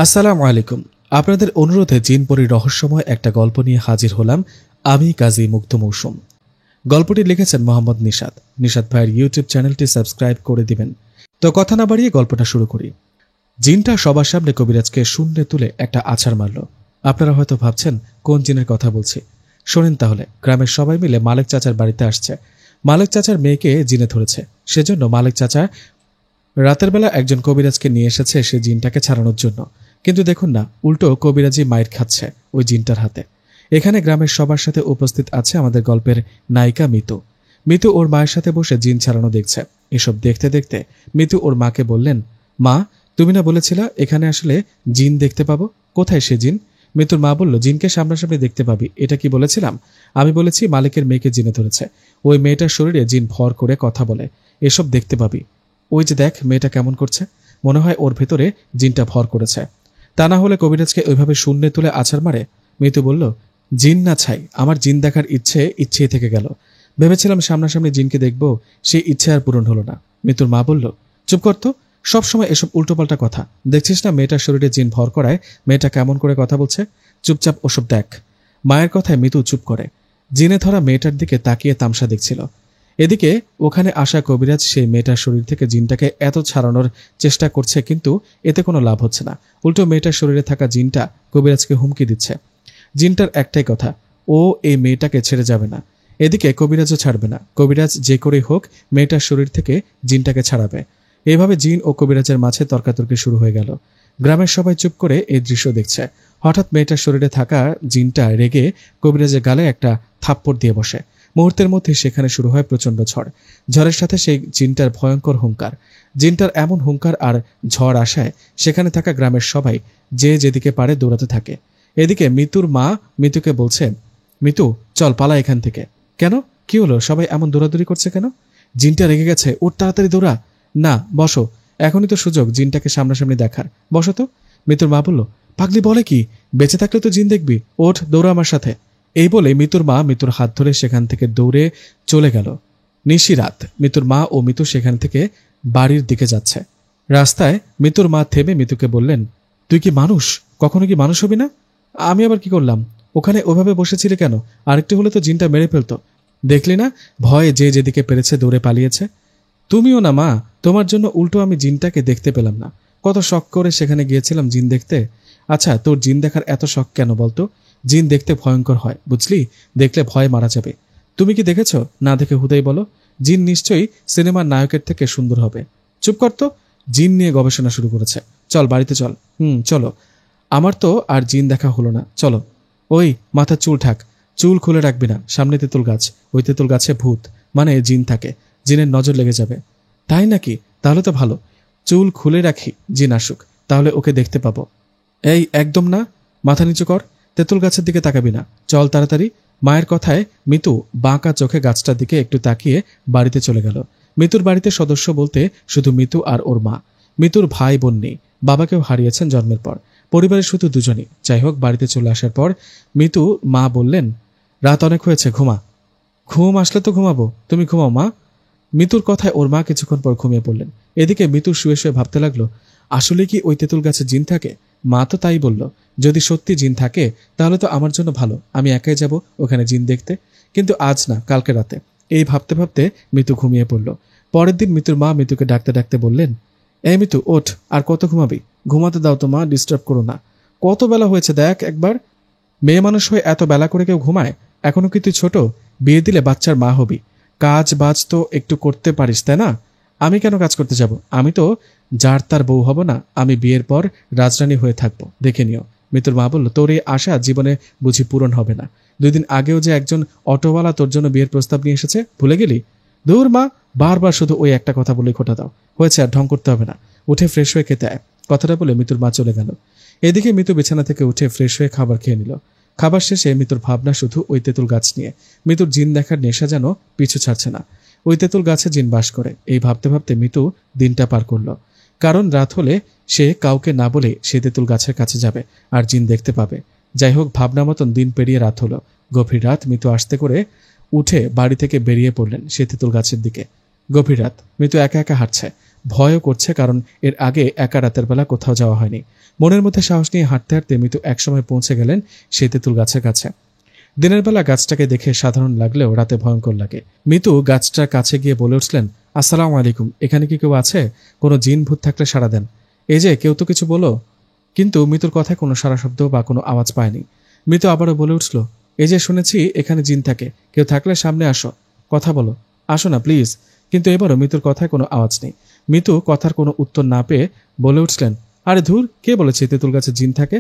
আসসালামু আলাইকুম। আপনাদের অনুরোধে জিনপরির রহস্যময় একটা গল্প নিয়ে হাজির হলাম আমি কাজী মুগ্ধ মৌসুম। গল্পটি লিখেছেন মোহাম্মদ নিশাত। নিশাত ভাইয়ের ইউটিউব চ্যানেলটি সাবস্ক্রাইব করে দিবেন। তো কথা না বাড়িয়ে গল্পটা শুরু করি। জিনটা সবার সামনে কবিরাজকে শূন্যে তুলে একটা আছাড় মারল। আপনারা হয়তো ভাবছেন কোন জিনের কথা বলছি। শোনেন তাহলে। গ্রামের সবাই মিলে মালেক চাচার বাড়িতে আসছে। মালেক চাচার মেয়েকে জিনে ধরেছে, সেজন্য মালেক চাচা রাতের বেলা একজন কবিরাজকে নিয়ে এসেছে সে জিনটাকে ছাড়ানোর জন্য। কিন্তু দেখুন না, উল্টো কবিরাজি মাইর খাচ্ছে ওই জিনটার হাতে। এখানে গ্রামের সবার সাথে উপস্থিত আছে আমাদের গল্পের নায়িকা মিতু। মিতু ওর মায়ের সাথে বসে জিন ছাড়ানো দেখছে। এসব দেখতে দেখতে মিতু ওর মাকে বললেন, মা, তুমি না বলেছিলা এখানে আসলে জিন দেখতে পাবো? কোথায় সে জিন? মিতুর মা বলল, জিনকে সামনাসামনি দেখতে পাবি, এটা কি বলেছিলাম? আমি বলেছি মালিকের মেয়েকে জিনে ধরেছে। ওই মেয়েটার শরীরে জিন ভর করে কথা বলে, এসব দেখতে পাবি। ওই যে দেখ মেয়েটা কেমন করছে, মনে হয় ওর ভেতরে জিনটা ভর করেছে। তা না হলে কবিরাজকে ওইভাবে শূন্যে তুলে আছাড় মারে? মিতু বলল, জিন না ছাই, আমার জিন দেখার ইচ্ছেই থেকে গেল। ভেবেছিলাম সামনাসামনি জিনকে দেখব, সেই ইচ্ছে আর পূরণ হলো না। মিতুর মা বলল, চুপ কর তো, সবসময় এসব উল্টোপাল্টা কথা। দেখছিস না মেয়েটার শরীরে জিন ভর করায় মেয়েটা কেমন করে কথা বলছে? চুপচাপ ওসব দেখ। মায়ের কথায় মিতু চুপ করে জিনে ধরা মেয়েটার দিকে তাকিয়ে তামসা দেখছিল। এদিকে ওখানে আসা কবিরাজ সেই মেয়েটার শরীর থেকে জিনটাকে এত ছাড়ানোর চেষ্টা করছে, কিন্তু এতে কোনো লাভ হচ্ছে না। উল্টো মেয়েটার শরীরে থাকা জিনটা কবিরাজকে হুমকি দিচ্ছে। জিনটার একটাই কথা, ও এই মেয়েটাকে ছেড়ে যাবে না। এদিকে কবিরাজও ছাড়বে না। কবিরাজ যে করেই হোক মেয়েটার শরীর থেকে জিনটাকে ছাড়াবে। এভাবে জিন ও কবিরাজের মাঝে তর্কাতর্কি শুরু হয়ে গেল। গ্রামের সবাই চুপ করে এই দৃশ্য দেখছে। হঠাৎ মেয়েটার শরীরে থাকা জিনটা রেগে কবিরাজের গালে একটা থাপ্পড় দিয়ে বসে। মুহূর্তের মধ্যে সেখানে শুরু হয় প্রচণ্ড ঝড়। ঝড়ের সাথে সেই জিনটার ভয়ঙ্কর হুঙ্কার। জিনটার এমন হুঙ্কার আর ঝড় আসায় সেখানে থাকা গ্রামের সবাই যে যেদিকে পারে দৌড়াতে থাকে। এদিকে মিতুর মা মিতুকে বলছে, মিতু চল পালা এখান থেকে। কেন, কি হলো? সবাই এমন দৌড়াদৌড়ি করছে কেন? জিনটা রেগে গেছে, ওর তাড়াতাড়ি দৌড়া। না, বসো, এখনই তো সুযোগ জিনটাকে সামনাসামনি দেখার, বসো তো। মিতুর মা বলল, পাগলি বলে কি, বেঁচে থাকলে তো জিন দেখবি, ওঠ দৌড়া আমার সাথে। এই বলে মিতুর মা মিতুর হাত ধরে সেখান থেকে দৌড়ে চলে গেল। নিশিরাত। মিতুর মা ও মিতু সেখান থেকে বাড়ির দিকে যাচ্ছে। রাস্তায় মিতুর মা থেমে মিতুকে বললেন, তুই কি মানুষ? কখনো কি মানুষ হবি না? আমি আবার কি করলাম? ওখানে ওভাবে বসেছিলে কেন? আরেকটু হলে তো জিনটা মেরে ফেলতো। দেখলি না, ভয়ে যে যেদিকে পেরেছে দৌড়ে পালিয়েছে। তুমিও না মা, তোমার জন্য উল্টো আমি জিনটাকে দেখতে পেলাম না। কত শখ করে সেখানে গিয়েছিলাম জিন দেখতে। আচ্ছা, তোর জিন দেখার এত শখ কেন বলতো? জিন দেখতে ভয়ঙ্কর হয়, বুঝলি? দেখলে ভয়ে মারা যাবে। তুমি কি দেখেছ? না দেখে হুদাই বলো। জিন নিশ্চয়ই সিনেমার নায়কের থেকে সুন্দর হবে। চুপ কর তো। জিন নিয়ে গবেষণা শুরু করেছে। চল বাড়িতে চল। চলো। আমার তো আর জিন দেখা হলো না, চলো। ওই মাথার চুল ঠাক, চুল খুলে রাখবি না। সামনে তেঁতুল গাছ, ওই তেঁতুল গাছে ভূত, মানে জিন থাকে। জিনের নজর লেগে যাবে। তাই নাকি? তাহলে তো ভালো। চুল খুলে রাখি, জিন আসুক, তাহলে ওকে দেখতে পাবো। এই একদম না, মাথা নিচু কর। তেঁতুল গাছের দিকে তাকাবি না, চল তাড়াতাড়ি। মায়ের কথায় মিতু বাঁকা চোখে গাছটার দিকে একটু তাকিয়ে বাড়িতে চলে গেল। মিতুর বাড়িতে সদস্য বলতে শুধু মিতু আর ওর মা। মিতুর ভাই বোন নেই, বাবাকেও হারিয়েছেন জন্মের পর। পরিবারের শুধু দুজনই। যাই হোক, বাড়িতে চলে আসার পর মিতু মা বললেন, রাত অনেক হয়েছে, ঘুমা। ঘুম আসলে তো ঘুমাবো, তুমি ঘুমাও মা। মিতুর কথায় ওর মা কিছুক্ষণ পর ঘুমিয়ে পড়লেন। এদিকে মিতু শুয়ে শুয়ে ভাবতে লাগলো, আসলে কি ওই তেঁতুল গাছে জিন থাকে? মা তো তাই বলল। যদি সত্যি জিন থাকে তাহলে তো আমার জন্য ভালো, আমি একাই যাব ওখানে জিন দেখতে। কিন্তু আজ না, কালকে রাতে। এই ভাবতে ভাবতে মিতু ঘুমিয়ে পড়ল। পরের দিন মিতুর মা মিতুকে ডাকতে ডাকতে বললেন, এই মিতু ওঠ, আর কত ঘুমাবি? ঘুমাতে দাও তো মা, ডিস্টার্ব করো না। কত বেলা হয়েছে দেখ একবার। মেয়ে মানুষ হয়ে এত বেলা করে কেউ ঘুমায়? এখনো কি তুই ছোট? বিয়ে দিলে বাচ্চার মা হবি, কাজ বাজ তো একটু করতে পারিস, তাই না? আমি কেন কাজ করতে যাব? আমি তো যার তার বউ হব না, আমি বিয়ের পর রাজরানী হয়ে থাকবো, দেখে নিও। মিতুর মা বলল, তোর এই আশা জীবনে বুঝি পূরণ হবে না। 2 দিন আগেও যে একজন অটোওয়ালা তোর জন্য বিয়ের প্রস্তাব নিয়ে এসেছে, ভুলে গেলি? দূর মা, বারবার শুধু ওই একটা কথা বলে খোটা দাও। হয়েছে, আর ঢং করতে হবে না, উঠে ফ্রেশ হয়ে খেতে আয়। কথাটা বলে মিতুর মা চলে গেল। এদিকে মিতু বিছানা থেকে উঠে ফ্রেশ হয়ে খাবার খেয়ে নিল। খাবার শেষে মিতুর ভাবনা শুধু ওই তেঁতুল গাছ নিয়ে। মিতুর জিন দেখার নেশা যেন পিছু ছাড়ছে না। ওই তেঁতুল গাছে জিন বাস করে, এই ভাবতে ভাবতে মিতু দিনটা পার করল। কারণ রাত হলে সে কাউকে না বলে সে তেঁতুল গাছের কাছে যাবে আর জিন দেখতে পাবে। যাই হোক, ভাবনা মতন দিন পেরিয়ে রাত হলো। গভীর রাত। মিতু আস্তে করে উঠে বাড়ি থেকে বেরিয়ে পড়লেন সে তেঁতুল গাছের দিকে। গভীর রাত। মিতু একা একা হাঁটছে। ভয়ও করছে, কারণ এর আগে একা রাতের বেলা কোথাও যাওয়া হয়নি। মনের মধ্যে সাহস নিয়ে হাঁটতে হাঁটতে মিতু একসময় পৌঁছে গেলেন সেই তেঁতুল গাছের কাছে। দিনের বেলা গাছটাকে দেখে সাধারণ লাগলেও রাতে ভয়ঙ্কর লাগে। মিতু গাছটার কাছে গিয়ে বলে উঠলেন, আসসালামু আলাইকুম, এখানে কি কেউ আছে? কোনো জিন ভূত থাকলে সাড়া দেন। এই যে কেউ তো কিছু বলো। কিন্তু মিতুর কথায় কোনো সারা শব্দ বা কোনো আওয়াজ পায়নি। মিতু আবারও বলে উঠল, এই যে শুনেছি এখানে জিন থাকে, কেউ থাকলে সামনে আসো, কথা বলো, আসো না প্লিজ। কিন্তু এবারও মিতুর কথায় কোনো আওয়াজ নেই। মিতু কথার কোনো উত্তর না পেয়ে বলে উঠলেন, আরে ধুর, কে বলেছে তেঁতুল গাছে জিন থাকে?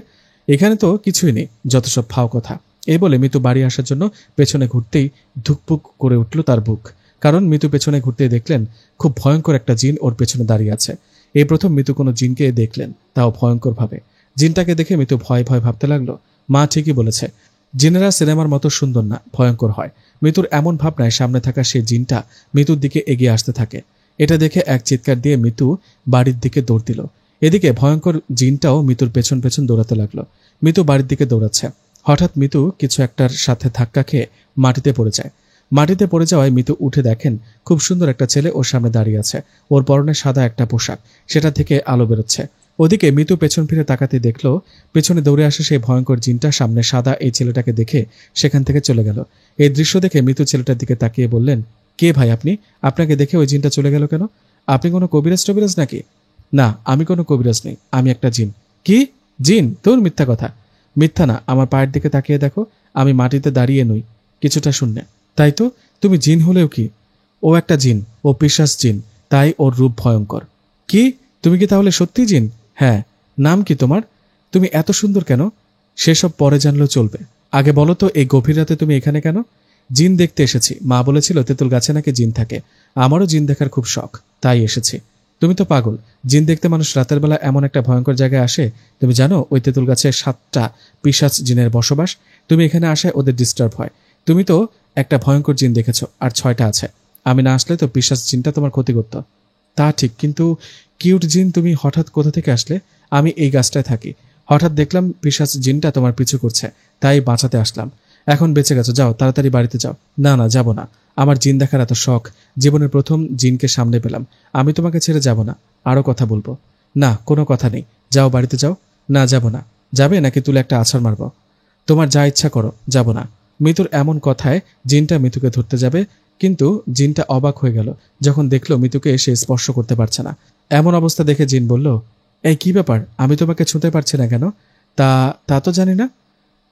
এখানে তো কিছুই নেই, যত সব ফাও কথা। এই বলে মিতু বাড়ি আসার জন্য পেছনে ঘুরতেই ধুকপুক করে উঠল তার বুক। কারণ মিতু পেছনে ঘুরতেই দেখলেন খুব ভয়ঙ্কর একটা জিন ওর পেছনে দাঁড়িয়ে আছে। এই প্রথম মিতু কোনো জিনকে দেখলেন, তাও ভয়ঙ্কর ভাবে। জিনটাকে দেখে মিতু ভয় ভয় ভাবতে লাগলো। মা ঠিকই বলেছে, জিনেরা সিনেমার মতো সুন্দর না, ভয়ঙ্কর হয়। মিতুর এমন ভাবনায় সামনে থাকা সেই জিনটা মিতুর দিকে এগিয়ে আসতে থাকে। এটা দেখে এক চিৎকার দিয়ে মিতু বাড়ির দিকে দৌড় দিল। এদিকে ভয়ঙ্কর জিনটাও মিতুর পেছন পেছন দৌড়াতে লাগলো। মিতু বাড়ির দিকে দৌড়াচ্ছে। হঠাৎ মিতু কিছু একটার সাথে ধাক্কা খেয়ে মাটিতে পড়ে যায়। মাটিতে পড়ে যাওয়ায় মিতু উঠে দেখেন খুব সুন্দর একটা ছেলে ওর সামনে দাঁড়িয়ে আছে। ওর পরনে সাদা একটা পোশাক, সেটা থেকে আলো বেরোচ্ছে। ওদিকে মিতু পেছন ফিরে তাকাতে দেখলো পেছনে দৌড়ে আসে সেই ভয়ঙ্কর জিনটা সামনে সাদা এই ছেলেটাকে দেখে সেখান থেকে চলে গেল। এই দৃশ্য দেখে মিতু ছেলেটার দিকে তাকিয়ে বললেন, কে ভাই আপনি? আপনাকে দেখে ওই জিনটা চলে গেল কেন? আপনি কোনো কবিরাজ টবিরাজ নাকি? না, আমি কোনো কবিরাজ নেই, আমি একটা জিন। কি জিন? তোর মিথ্যা কথা। মিথ্যা না, আমার পায়ের দিকে তাকিয়ে দেখো, আমি মাটিতে দাঁড়িয়ে নই, কিছুটা শূন্যে। তাই তো, তুমি জিন হলেও কি? ও একটা জিন, ও পিশাচ জিন, তাই ওর রূপ ভয়ঙ্কর। কি, তুমি কি তাহলে সত্যি জিন? হ্যাঁ। নাম কি তোমার? তুমি এত সুন্দর কেন? সেসব পরে জানলেও চলবে, আগে বলো তো এই গভীর রাতে তুমি এখানে কেন? জিন দেখতে এসেছি, মা বলেছিল তেঁতুল গাছে নাকি জিন থাকে। আমারও জিন দেখার খুব শখ, তাই এসেছি। তুমি তো পাগল, জিন দেখতে মানুষ রাতের বেলা এমন একটা ভয়ঙ্কর জায়গায় আসে? তুমি জানো ওই তেঁতুল গাছে 7টা পিশাচ জিনের বসবাস। তুমি এখানে আসায় ওদের ডিস্টার্ব হয়। তুমি তো একটা ভয়ঙ্কর জিন দেখেছো, আর 6টা আছে। আমি না আসলে তো পিশাচ জিনটা তোমার ক্ষতি করত। তা ঠিক, কিন্তু কিউট জিন তুমি হঠাৎ কোথা থেকে আসলে? আমি এই গাছটায় থাকি, হঠাৎ দেখলাম পিশাচ জিনটা তোমার পিছু করছে, তাই বাঁচাতে আসলাম। এখন বেঁচে গেছো, যাও তাড়াতাড়ি বাড়িতে যাও। না না, যাব না, আমার জিন দেখার এত শখ, জীবনের প্রথম জিনকে সামনে পেলাম, আমি তোমাকে ছেড়ে যাব না, আরও কথা বলবো। না, কোনো কথা নেই, যাও বাড়িতে যাও। না, যাব না। যাবে নাকি তুলে একটা আছাড় মারব? তোমার যা ইচ্ছা করো, যাব না। মিতুর এমন কথায় জিনটা মিতুকে ধরতে যাবে, কিন্তু জিনটা অবাক হয়ে গেল যখন দেখলো মিতুকে সে স্পর্শ করতে পারছে না। এমন অবস্থা দেখে জিন বলল, এই কি ব্যাপার, আমি তোমাকে ছুঁতে পারছি না কেন? তা তা তো জানি না।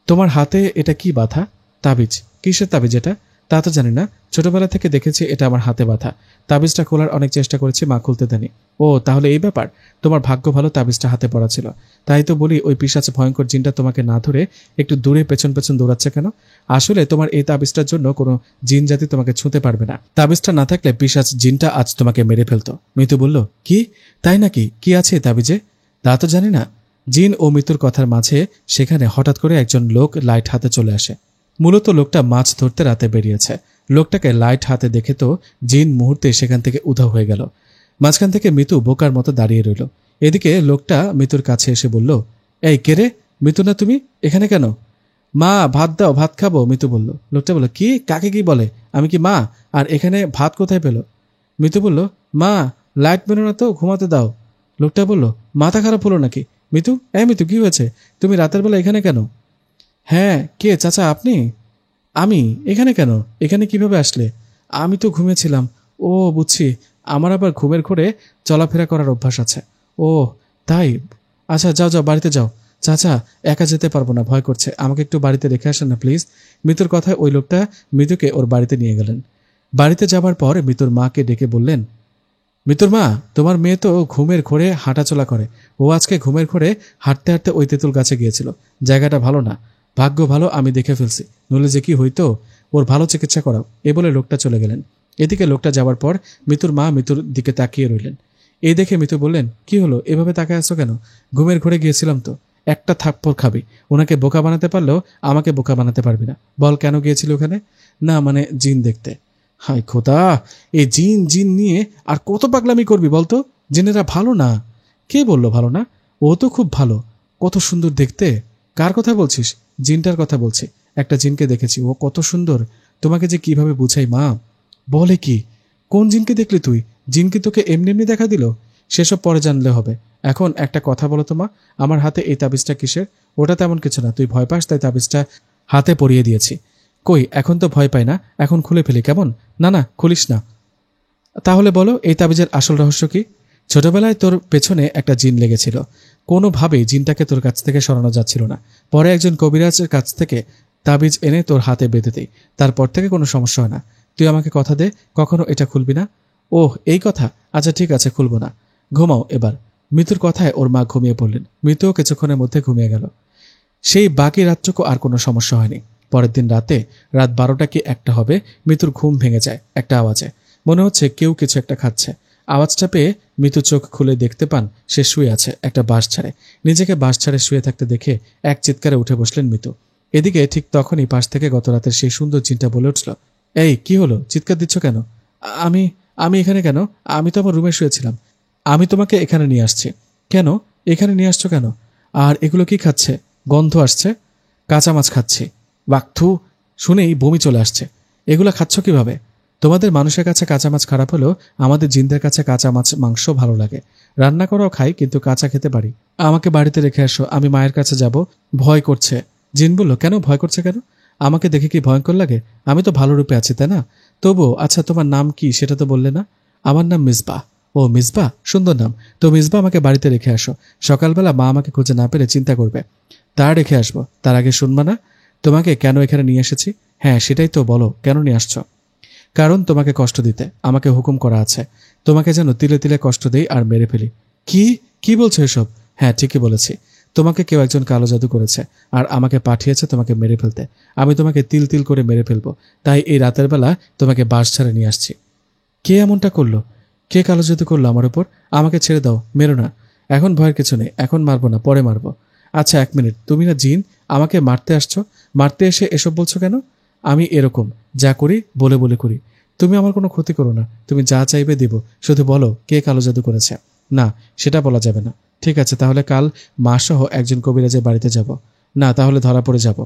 তোমার হাতে এটা কি বাঁধা? তাবিজ। কিসের তাবিজ এটা? তা তো জানি না, ছোটবেলা থেকে দেখেছি এটা আমার হাতে বাঁধা। তাবিজটা খোলার অনেক চেষ্টা করেছি, মা খুলতে দেনি। ও তাহলে এই ব্যাপার, তোমার ভাগ্য ভালো তাবিজটা হাতে পড়া ছিল। তাই তো বলি ওই পিশাচ ভয়ঙ্কর জিনটা তোমাকে না ধরে একটু দূরে পেছন পেছন দৌড়াচ্ছে কেন? আসলে তোমার এই তাবিজটার জন্য কোনো জিন জাতি তোমাকে ছুঁতে পারবে না। তাবিজটা না থাকলে পিশাচ জিনটা আজ তোমাকে মেরে ফেলতো। মিতু বলল, কি? তাই নাকি? কি আছে এই তাবিজে? তা তো জানি না। জিন ও মৃত্যুর কথার মাঝে সেখানে হঠাৎ করে একজন লোক লাইট হাতে চলে আসে। মূলত লোকটা মাছ ধরতে রাতে বেরিয়েছে। লোকটাকে লাইট হাতে দেখে তো জিন মুহূর্তে সেখান থেকে উধাও হয়ে গেল। মাঝখান থেকে মিতু বোকার মতো দাঁড়িয়ে রইল। এদিকে লোকটা মিতুর কাছে এসে বলল, এই কে রে? মিতু না তুমি? এখানে কেন? মা ভাত দাও, ভাত খাবো, মিতু বলল। লোকটা বলল, কি? কাকে কি বলে? আমি কি মা? আর এখানে ভাত কোথায় পেল? মিতু বলল, মা লাইট মেরো না তো, ঘুমাতে দাও। লোকটা বলল, মাথা খারাপ হলো নাকি? মিতু, মিতু কি হয়েছে? তুমি রাতের বেলা এখানে কেন? হ্যাঁ, কে চাচা আপনি? আমি এখানে কেন? এখানে কিভাবে আসলে? আমি তো ঘুমিয়েছিলাম। ও বুঝছি, আমার আবার ঘুমের ঘোরে চলাফেরা করার অভ্যাস আছে। ও তাই? আচ্ছা যাও যাও, বাড়িতে যাও। চাচা একা যেতে পারবো না, ভয় করছে, আমাকে একটু বাড়িতে রেখে আসেন না প্লিজ। মিতুর কথায় ওই লোকটা মিতুকে ওর বাড়িতে নিয়ে গেলেন। বাড়িতে যাবার পর মিতুর মাকে ডেকে বললেন, মিতুর মা, তোমার মেয়ে তো ঘুমের ঘোরে হাঁটাচলা করে। ও আজকে ঘুমের ঘোরে হাঁটতে হাঁটতে ওই তেঁতুল গাছে গিয়েছিল। জায়গাটা ভালো না, ভাগ্য ভালো আমি দেখে ফেলছি, নইলে যে কি হইতো। ওর ভালো চিকিৎসা করাও। এ বলে লোকটা চলে গেলেন। এদিকে লোকটা যাওয়ার পর মিতুর মা মিতুর দিকে তাকিয়ে রইলেন। এই দেখে মিতু বললেন, কি হলো, এভাবে তাকায় আসছো কেন? ঘুমের ঘোরে গিয়েছিলাম তো। একটা থাপ্পড় খাবি। ওনাকে বোকা বানাতে পারলেও আমাকে বোকা বানাতে পারবি না। বল কেন গিয়েছিল ওখানে? না মানে জিন দেখতে। হায় খোদা, এই জিন জিন নিয়ে আর কত পাগলামি করবি বলতো? জিনেরা ভালো না। কে বললো ভালো না? ও তো খুব ভালো, কত সুন্দর দেখতে। কার কথা বলছিস? জিনটার কথা বলছি। একটা জিনকে দেখেছি, ও কত সুন্দর, তোমাকে যে কিভাবে বুঝাই মা। বলে কি? কোন জিনকে দেখলি তুই? জিন কি তোকে এমনি এমনি দেখা দিল? সেসব পরে জানলে হবে। এখন একটা কথা বলো তো মা, আমার হাতে এই তাবিজটা কিসের? ওটা তেমন কিছু না, তুই ভয় পাস তাই তাবিজটা হাতে পরিয়ে দিয়েছি। কই, এখন তো ভয় পাই না, এখন খুলে ফেলি কেমন? না না, খুলিস না। তাহলে বলো এই তাবিজের আসল রহস্য কি? ছোটবেলায় তোর পেছনে একটা জিন লেগেছিল, কোনোভাবেই জিনটাকে তোর কাছ থেকে সরানো যাচ্ছিল না। পরে একজন কবিরাজের কাছ থেকে তাবিজ এনে তোর হাতে বেঁধে দেই, তারপর থেকে কোনো সমস্যা হয় না। তুই আমাকে কথা দে কখনো এটা খুলবি না। ওহ, এই কথা, আচ্ছা ঠিক আছে, খুলবো না। ঘুমাও এবার। মিতুর কথায় ওর মা ঘুমিয়ে পড়লেন। মিতুও কিছুক্ষণের মধ্যে ঘুমিয়ে গেল। সেই বাকি রাতটুকু আর কোনো সমস্যা হয়নি। পরের দিন রাতে রাত 12টা কি 1টা হবে, মিতুর ঘুম ভেঙে যায় একটা আওয়াজে। মনে হচ্ছে কেউ কিছু একটা খাচ্ছে। আওয়াজটা পেয়ে মিতু চোখ খুলে দেখতে পান সে শুয়ে আছে একটা বাঁশ ছাড়ে। নিজেকে বাঁশ ছাড়ে শুয়ে থাকতে দেখে এক চিৎকারে উঠে বসলেন মিতু। এদিকে ঠিক তখনই পাশ থেকে গত রাতের সেই সুন্দর জিনটা বলে উঠল, এই কি হলো, চিৎকার দিচ্ছ কেন? আমি আমি এখানে কেন? আমি তো আমার রুমে শুয়েছিলাম। আমি তোমাকে এখানে নিয়ে আসছি। কেন? এখানে নিয়ে আসছো কেন? আর এগুলো কি খাচ্ছে? গন্ধ আসছে। কাঁচা মাছ খাচ্ছি। বাকথু, শুনেই বমি চলে আসছে। এগুলা খাচ্ছ কিভাবে? তোমাদের মানুষের কাছে কাঁচা মাছ খারাপ হলেও আমাদের জিনদের কাছে কাঁচা মাছ মাংস ভালো লাগে। রান্না করাও খাই, কিন্তু কাঁচা খেতে পারি। আমাকে বাড়িতে রেখে আসো, আমি মায়ের কাছে যাব। ভয় করছে। জিন বলল, কেন ভয় করছে কেন? আমাকে দেখে কি ভয়ঙ্কর লাগে? আমি তো ভালো রূপে আছি, তাই না? তবুও, আচ্ছা তোমার নাম কি সেটা তো বললে না? আমার নাম মিসবাহ। ও মিসবাহ, সুন্দর নাম তো। মিসবাহ, আমাকে বাড়িতে রেখে আসো। সকালবেলা মা আমাকে খুঁজে না পেলে চিন্তা করবে। তা রেখে আসবো, তার আগে শুনবা না তোমাকে কেন এখানে নিয়ে এসেছি? হ্যাঁ সেটাই তো, বলো কেন নিয়ে আসছো? কারণ তোমাকে কষ্ট দিতে আমাকে হুকুম করা আছে। তোমাকে যেন তিলে তিলে কষ্ট দেই আর মেরে ফেলি। কি কি বলছো এসব? হ্যাঁ ঠিকই বলেছি। তোমাকে কেউ একজন কালো জাদু করেছে আর আমাকে পাঠিয়েছে তোমাকে মেরে ফেলতে। আমি তোমাকে তিল তিল করে মেরে ফেলবো, তাই এই রাতের বেলা তোমাকে বাস ছাড়ে নিয়ে আসছি। কে এমনটা করলো? কে কালো জাদু করলো আমার উপর? আমাকে ছেড়ে দাও, মেরো না। এখন ভয়ের কিছু নেই, এখন মারবো না, পরে মারবো। আচ্ছা 1 মিনিট, তুমি না জিন, আমাকে মারতে আসছো? মারতে এসে এসব বলছো কেন? আমি এরকম যা করি বলে বলে করি। তুমি আমার কোনো ক্ষতি করো না, তুমি যা চাইবে দেব। শুধু বলো কে কালো জাদু করেছে। না, সেটা বলা যাবে না। ঠিক আছে, তাহলে কাল মা সহ একজন কবিরাজের বাড়িতে যাব। না, তাহলে ধরা পড়ে যাব।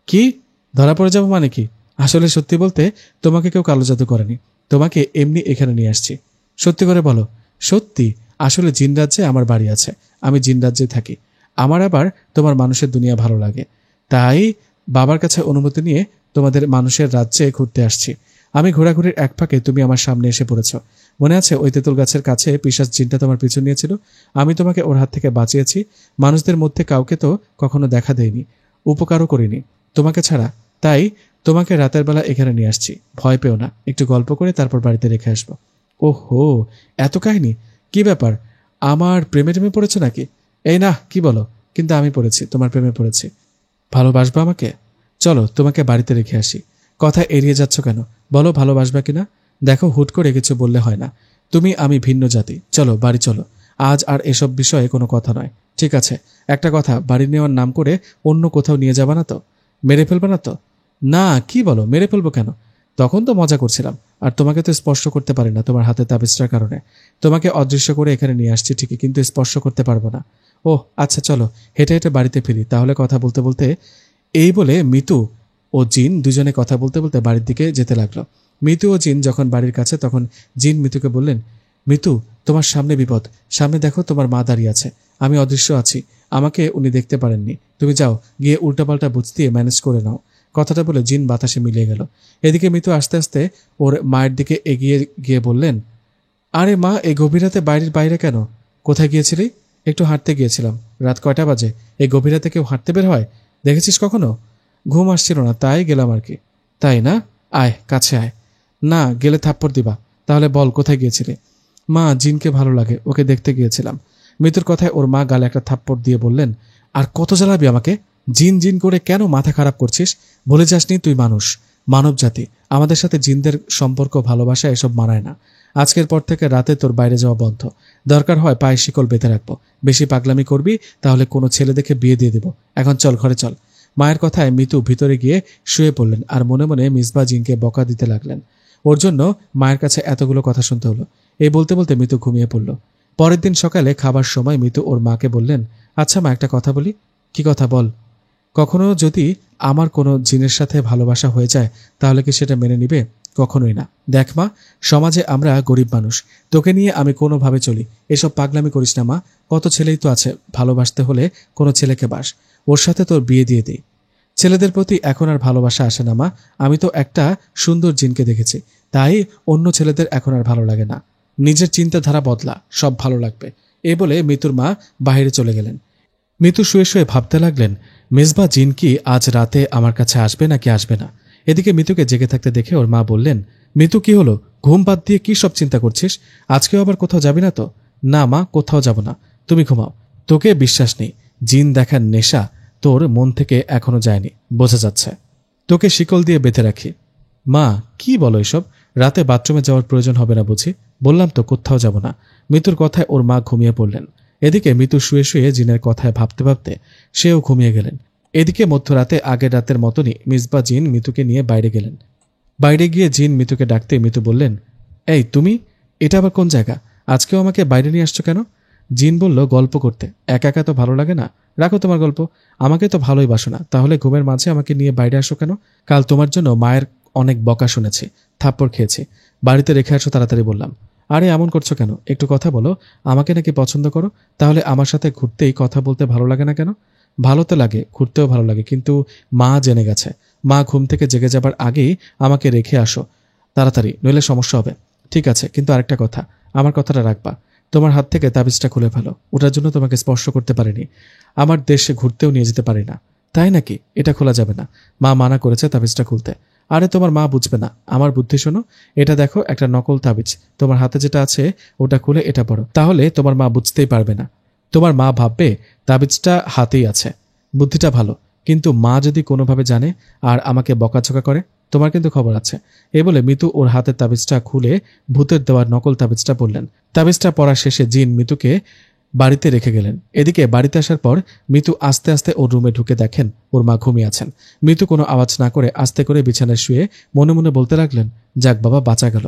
কি? ধরা পড়ে যাব মানে কি? আসলে সত্যি বলতে তোমাকে কেউ কালো জাদু করেনি, তোমাকে এমনি এখানে নিয়ে আসছি। সত্যি করে বলো। সত্যি। আসলে জিন রাজ্যে আমার বাড়ি আছে, আমি জিন রাজ্যে থাকি। আমার আবার তোমার মানুষের দুনিয়া ভালো লাগে, তাই বাবার কাছে অনুমতি নিয়ে তোমাদের মানুষের রাজ্যে ঘুরতে আসছি। আমি ঘোরাঘুরির এক ফাঁকে তুমি আমার সামনে এসে পড়েছ। মনে আছে ওই তেঁতুল গাছের কাছে পিশাচ জিনটা তোমার পিছু নিয়েছিল? আমি তোমাকে ওর হাত থেকে বাঁচিয়েছি। মানুষদের মধ্যে কাউকে তো কখনো দেখা দেয়নি, উপকারও করিনি তোমাকে ছাড়া। তাই তোমাকে রাতের বেলা এখানে নিয়ে আসছি। ভয় পেও না, একটু গল্প করে তারপর বাড়িতে রেখে আসবো। ওহো, এত কাহিনী! কি ব্যাপার, আমার প্রেমে টেমে পড়েছো নাকি? এই না, কি বলো? কিন্তু আমি পড়েছি, তোমার প্রেমে পড়েছি। ভালোবাসবা আমাকে? চলো তোমাকে বাড়িতে রেখে আসি। কথা এড়িয়ে যাচ্ছ কেন? বলো ভালোবাসবা কিনা? দেখো, হুট করে কিছু বললে হয় না। তুমি আমি ভিন্ন জাতি, চলো বাড়ি চলো। আজ আর এসব বিষয়ে কোনো কথা নয়। ঠিক আছে, একটা কথা, বাড়ি নেওয়ার নাম করে অন্য কোথাও নিয়ে যাবা না তো? মেরে ফেলবা না তো? না, কি বলো, মেরে ফেলবো কেন? তখন তো মজা করছিলাম। আর তোমাকে তো স্পর্শ করতে পারি না তোমার হাতে তাবিজটার কারণে। তোমাকে অদৃশ্য করে এখানে নিয়ে আসছি ঠিকই, কিন্তু স্পর্শ করতে পারবো না। ওহ আচ্ছা, চলো হেঁটে হেঁটে বাড়িতে ফিরি তাহলে। কথা বলতে বলতে এই বলে মিতু ও জিন দুজনে কথা বলতে বলতে বাড়ির দিকে যেতে লাগলো। মিতু ও জিন যখন বাড়ির কাছে, তখন জিন মিতুকে বললেন, মিতু তোমার সামনে বিপদ, সামনে দেখো তোমার মা দাঁড়িয়ে আছে। আমি অদৃশ্য আছি, আমাকে উনি দেখতে পারেননি। তুমি যাও, গিয়ে উল্টাপাল্টা বুঝ দিয়ে ম্যানেজ করে নাও। কথাটা বলে জিন বাতাসে মিলিয়ে গেল। এদিকে মিতু আস্তে আস্তে ওর মায়ের দিকে এগিয়ে গিয়ে বললেন, আরে মা, এই গভীর রাতে বাড়ির বাইরে কেন? কোথায় গিয়েছিলি? একটু হাঁটতে গিয়েছিলাম। রাত কয়টা বাজে? এই গভীর রাতে কেউ হাঁটতে বের হয়? দেখেছিস কখনো? ঘুম আসছিল না তাই গেলাম আর কি। তাই না? আয় কাছে আয়। না গেলে থাপ্পড় দিবা। তাহলে বল কোথায় গিয়েছিলি? মা, জিনকে ভালো লাগে, ওকে দেখতে গিয়েছিলাম। মৃত্যুর কথায় ওর মা গালে একটা থাপ্পড় দিয়ে বললেন, আর কত জ্বালাবি আমাকে? জিন জিন করে কেন মাথা খারাপ করছিস? ভুলে যাসনি তুই মানুষ, মানব জাতি। আমাদের সাথে জিনদের সম্পর্ক, ভালোবাসা এসব মানায় না। আজকের পর থেকে রাতে তোর বাইরে যাওয়া বন্ধ। দরকার হয় পায়ে শিকল বেঁধে রাখবো। বেশি পাগলামি করবি তাহলে কোনো ছেলে দেখে বিয়ে দিয়ে দেব। এখন চল, ঘরে চল। মায়ের কথায় মিতু ভিতরে গিয়ে শুয়ে পড়লেন আর মনে মনে মিসবাহ জিনকে বকা দিতে লাগলেন। ওর জন্য মায়ের কাছে এতগুলো কথা শুনতে হলো। এই বলতে বলতে মিতু ঘুমিয়ে পড়ল। পরের দিন সকালে খাবার সময় মিতু ওর মাকে বললেন, আচ্ছা মা, একটা কথা বলি। কি কথা বল? কখনো যদি আমার কোনো জিনের সাথে ভালোবাসা হয়ে যায় তাহলে কি সেটা মেনে নিবে? কখনোই না। দেখ মা, সমাজে আমরা গরিব মানুষ, তোকে নিয়ে আমি কোনোভাবে চলি, এসব পাগলামি করিস না মা। কত ছেলেই তো আছে, ভালোবাসতে হলে কোনো ছেলেকে বাস, ওর সাথে তোর বিয়ে দিয়ে দিই। ছেলেদের প্রতি এখন আর ভালোবাসা আসে না মা, আমি তো একটা সুন্দর জিনকে দেখেছি, তাই অন্য ছেলেদের এখন আর ভালো লাগে না। নিজের চিন্তাধারা বদলা, সব ভালো লাগবে। এ বলে মিতুর মা বাইরে চলে গেলেন। মিতু শুয়ে শুয়ে ভাবতে লাগলেন, মেজবা জিন কি আজ রাতে আমার কাছে আসবে নাকি আসবে না। এদিকে মিতুকে জেগে থাকতে দেখে ওর মা বললেন, মিতু কি হলো, ঘুম বাদ দিয়ে কি সব চিন্তা করছিস? আজকেও আবার কোথাও যাবি না তো? না মা, কোথাও যাব না, তুমি ঘুমাও। তোকে বিশ্বাস নেই, জিন দেখার নেশা তোর মন থেকে এখনো যায়নি, বোঝা যাচ্ছে। তোকে শিকল দিয়ে বেঁধে রাখি। মা, কি বলো এসব? রাতে বাথরুমে যাওয়ার প্রয়োজন হবে না বুঝি? বললাম তো কোথাও যাব না। মিতুর কথায় ওর মা ঘুমিয়ে পড়লেন। এদিকে মিতু শুয়ে শুয়ে জিনের কথায় ভাবতে ভাবতে সেও ঘুমিয়ে গেলেন। এদিকে মধ্যরাতে আগের রাতের মতনই মিসবা জিন মিতুকে নিয়ে বাইরে গেলেন। বাইরে গিয়ে জিন মিতুকে ডাকতে মিতু বললেন, এই তুমি, এটা আবার কোন জায়গা? আজকেও আমাকে বাইরে নিয়ে আসছো কেন? জিন বলল, গল্প করতে। একা একা তো ভালো লাগে না, রাখো তোমার গল্প। আমাকে তো ভালোই বাসো না, তাহলে ঘুমের মাঝে আমাকে নিয়ে বাইরে আসো কেন? কাল তোমার জন্য মায়ের অনেক বকা শুনেছি, থাপ্পড় খেয়েছি, বাড়িতে রেখে আসো তাড়াতাড়ি বললাম। আরে এমন করছো কেন? একটু কথা বলো। আমাকে নাকি পছন্দ করো? তাহলে আমার সাথে ঘুরতেই কথা বলতে ভালো লাগে না কেন? ভালো তো লাগে, ঘুরতেও ভালো লাগে, কিন্তু মা জেনে গেছে। মা ঘুম থেকে জেগে যাবার আগেই আমাকে রেখে আসো তাড়াতাড়ি, নইলে সমস্যা হবে। ঠিক আছে, কিন্তু আরেকটা কথা, আমার কথাটা রাখবা। তোমার হাত থেকে তাবিজটা খুলে ফেলো, ওটার জন্য তোমাকে স্পর্শ করতে পারিনি, আমার দেশে ঘুরতেও নিয়ে যেতে পারি না। তাই নাকি? এটা খোলা যাবে না, মা মানা করেছে তাবিজটা খুলতে। আরে তোমার মা বুঝবে না, আমার বুদ্ধি শোনো। এটা দেখো, একটা নকল তাবিজ, তোমার হাতে যেটা আছে ওটা খুলে এটা পড়ো, তাহলে তোমার মা বুঝতেই পারবে না। তোমার মা ভাববে তাবিজটা হাতেই আছে। বুদ্ধিটা ভালো, কিন্তু মা যদি কোনোভাবে জানে আর আমাকে বকাঝকা করে, তোমার কিন্তু খবর আছে। এই বলে মিতু ওর হাতের তাবিজটা খুলে ভূতের দেওয়ার নকল তাবিজটা পড়লেন। তাবিজটা পড়া শেষে জিন মিতুকে বাড়িতে রেখে গেলেন। এদিকে বাড়িতে আসার পর মিতু আস্তে আস্তে ওর রুমে ঢুকে দেখেন ওর মা ঘুমিয়ে আছেন। মিতু কোনো আওয়াজ না করে আস্তে করে বিছানায় শুয়ে মনে মনে বলতে লাগলেন, যাক বাবা, বাঁচা গেল।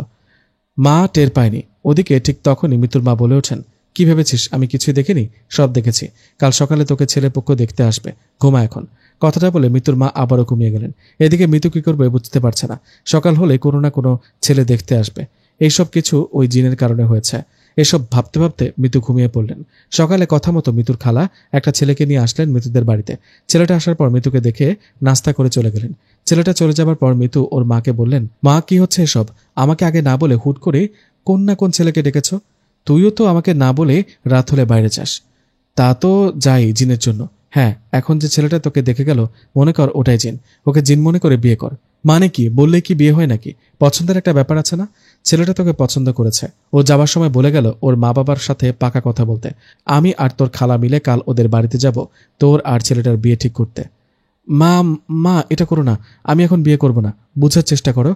মা টের পায়নি। ওদিকে ঠিক তখনই মিতুর মা বলে ওঠেন, কি ভেবেছিস আমি কিছুই দেখিনি? সব দেখেছি। কাল সকালে তোকে ছেলে পক্ষ দেখতে আসবে, ঘুমা এখন। কথাটা বলে মিতুর মা আবারও ঘুমিয়ে গেলেন। এদিকে মিতু কি করবে বুঝতে পারছে না। সকাল হলে কোনো না কোনো ছেলে দেখতে আসবে, এইসব কিছু ওই জিনের কারণে হয়েছে। এসব ভাবতে ভাবতে মিতু ঘুমিয়ে পড়লেন। সকালে কথা মতো মিতুর খালা একটা ছেলেকে নিয়ে আসলেন মিতুদের বাড়িতে। ছেলেটা আসার পর মিতুকে দেখে নাস্তা করে চলে গেলেন। ছেলেটা চলে যাবার পর মিতু ওর মাকে বললেন, মা কি হচ্ছে এসব? আমাকে আগে না বলে হুট করে কোন না কোন ছেলেকে ডেকেছ? তুইও তো আমাকে না বলে রাত হলে বাইরে যাস। তা তো যাই জিনের জন্য। হ্যাঁ, এখন যে ছেলেটা তোকে দেখে গেল, মনে কর ওটাই জিন। ওকে জিন মনে করে বিয়ে কর। মানে কি, বললে কি বিয়ে হয় নাকি? পছন্দের একটা ব্যাপার আছে না? ছেলেটা তোকে পছন্দ করেছে। ও যাবার সময় বলে গেল ওর মা বাবার সাথে পাকা কথা বলতে। আমি আর তোর খালা মিলে কাল ওদের বাড়িতে যাব তোর আর ছেলেটার বিয়ে ঠিক করতে। মা, মা এটা করো না, আমি এখন বিয়ে করব না। বুঝার চেষ্টা করো।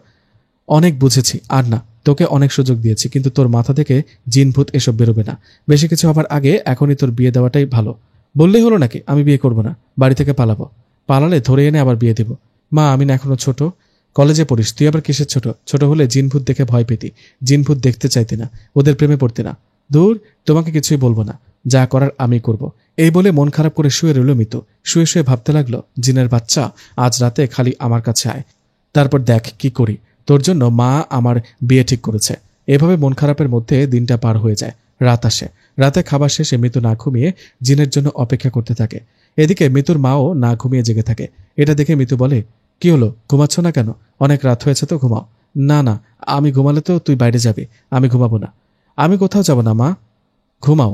অনেক বুঝেছি, আর না, তোকে অনেক সুযোগ দিয়েছি, কিন্তু তোর মাথা থেকে জিন ভূত এসব বেরোবে না। বেশি কিছু হবার আগে এখনই তোর বিয়ে দেওয়াটাই ভালো। বললেই হলো নাকি আমি বিয়ে করব না, বাড়ি থেকে পালাবো? পালালে ধরে এনে আবার বিয়ে দেব। মা, আমি না এখনো ছোট, কলেজে পড়িস, তুই আবার কিসের ছোট? ছোট হলে জিন ভূত দেখে ভয় পেতি, জিন ভূত দেখতে চাইতি না, ওদের প্রেমে পড়তে না। দূর, তোমাকে কিছুই বলবো না, যা করার আমি করব। এই বলে মন খারাপ করে শুয়ে রইল মিতু। শুয়ে শুয়ে ভাবতে লাগলো, জিনের বাচ্চা, আজ রাতে খালি আমার কাছে আয়, তারপর দেখ কি করি। তোর জন্য মা আমার বিয়ে ঠিক করেছে। এভাবে মন খারাপের মধ্যে দিনটা পার হয়ে যায়। রাত আসে। রাতে খাবার শেষে মিতু না ঘুমিয়ে জিনের জন্য অপেক্ষা করতে থাকে। এদিকে মিতুর মাও না ঘুমিয়ে জেগে থাকে। এটা দেখে মিতু বলে, কি হলো, ঘুমাচ্ছ না কেন? অনেক রাত হয়েছে তো, ঘুমাও। না না, আমি ঘুমালে তো তুই বাইরে যাবি, আমি ঘুমাবো না। আমি কোথাও যাব না মা, ঘুমাও।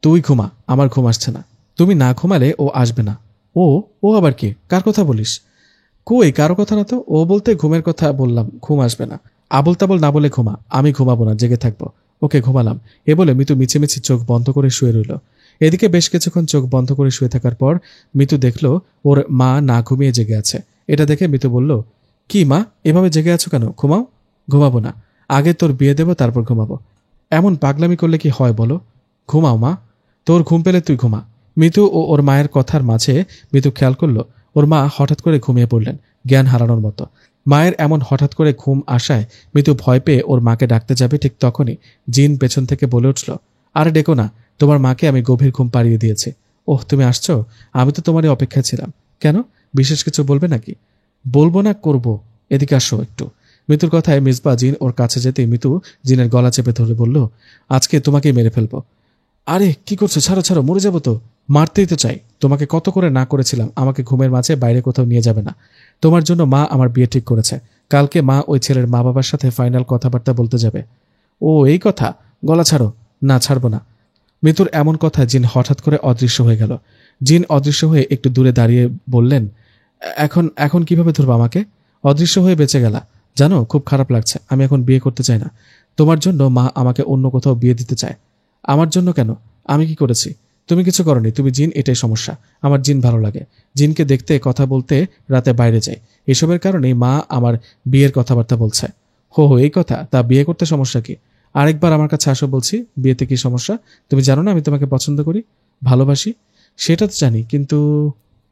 তুই ঘুমা, আমার ঘুম আসছে না। তুমি না ঘুমালে ও আসবে না। ও ও আবার কি? কার কথা বলিস? কই, কারো কথা না তো। ও বলতে ঘুমের কথা বললাম, ঘুম আসবে না। আবল তাবল না বলে ঘুমা, আমি ঘুমাবো না, জেগে থাকবো। ওকে, ঘুমালাম। এ বলে মিতু মিছিমিছি চোখ বন্ধ করে শুয়ে রইল। এদিকে বেশ কিছুক্ষণ চোখ বন্ধ করে শুয়ে থাকার পর মিতু দেখল ওর মা না ঘুমিয়ে জেগে আছে। এটা দেখে মিতু বলল, কি মা, এভাবে জেগে আছো কেন? ঘুমাও। ঘুমাবো না, আগে তোর বিয়ে দেবো তারপর ঘুমাবো। এমন পাগলামি করলে কি হয় বলো? ঘুমাও মা, তোর ঘুম পেলে তুই ঘুমা। মিতু ও ওর মায়ের কথার মাঝে মিতু খেয়াল করলো ওর মা হঠাৎ করে ঘুমিয়ে পড়লেন, জ্ঞান হারানোর মতো। মায়ের এমন হঠাৎ করে ঘুম আসায় মিতু ভয় পেয়ে ওর মাকে ডাকতে যাবে, ঠিক তখনই জিন পেছন থেকে বলে উঠল, আরে ডেকো না, তোমার মাকে আমি গভীর ঘুম পাড়িয়ে দিয়েছি। ওহ, তুমি আসছো? আমি তো তোমারই অপেক্ষায় ছিলাম। কেন, বিশেষ কিছু বলবে নাকি? বলবো না, করব। এদিকে আসো একটু। মিতুর কথায় মিসবা জিন ওর কাছে যেতে মিতু জিনের গলা চেপে ধরে বলল, আজকে তোমাকেই মেরে ফেলবো। আরে কি করছো, ছাড়ো ছাড়ো, মরে যাবো তো। মারতেই তো চাই, তোমাকে কত করে না করেছিলাম আমাকে ঘুমের মাঝে বাইরে কোথাও নিয়ে যাবে না। তোমার জন্য মা আমার বিয়ে ঠিক করেছে, কালকে মা ওই ছেলের মা বাবার সাথে ফাইনাল কথাবার্তা বলতে যাবে। ও এই কথা, গলা ছাড়ো। না, ছাড়বো না। মিতুর এমন কথা জিন হঠাৎ করে অদৃশ্য হয়ে গেল। জিন অদৃশ্য হয়ে একটু দূরে দাঁড়িয়ে বললেন, এখন এখন কিভাবে ধরবো আমাকে? অদৃশ্য হয়ে বেঁচে গেলা, জানো খুব খারাপ লাগছে। আমি এখন বিয়ে করতে চাই না। তোমার জন্য মা আমাকে অন্য কোথাও বিয়ে দিতে চায়। আমার জন্য কেন? আমি কি করেছি? তুমি কিছু করনি, তুমি জিন, এটাই সমস্যা। আমার জিন ভালো লাগে, জিনকে দেখতে, কথা বলতে, রাতে বাইরে যাই। এসবের কারণেই মা আমার বিয়ের কথাবার্তা বলছে। হো হো, এই কথা? তা বিয়ে করতে সমস্যা কি? আরেকবার আমার কাছে আসো বলছি, বিয়েতে কি সমস্যা? তুমি জানো না আমি তোমাকে পছন্দ করি, ভালোবাসি? সেটা তো জানি, কিন্তু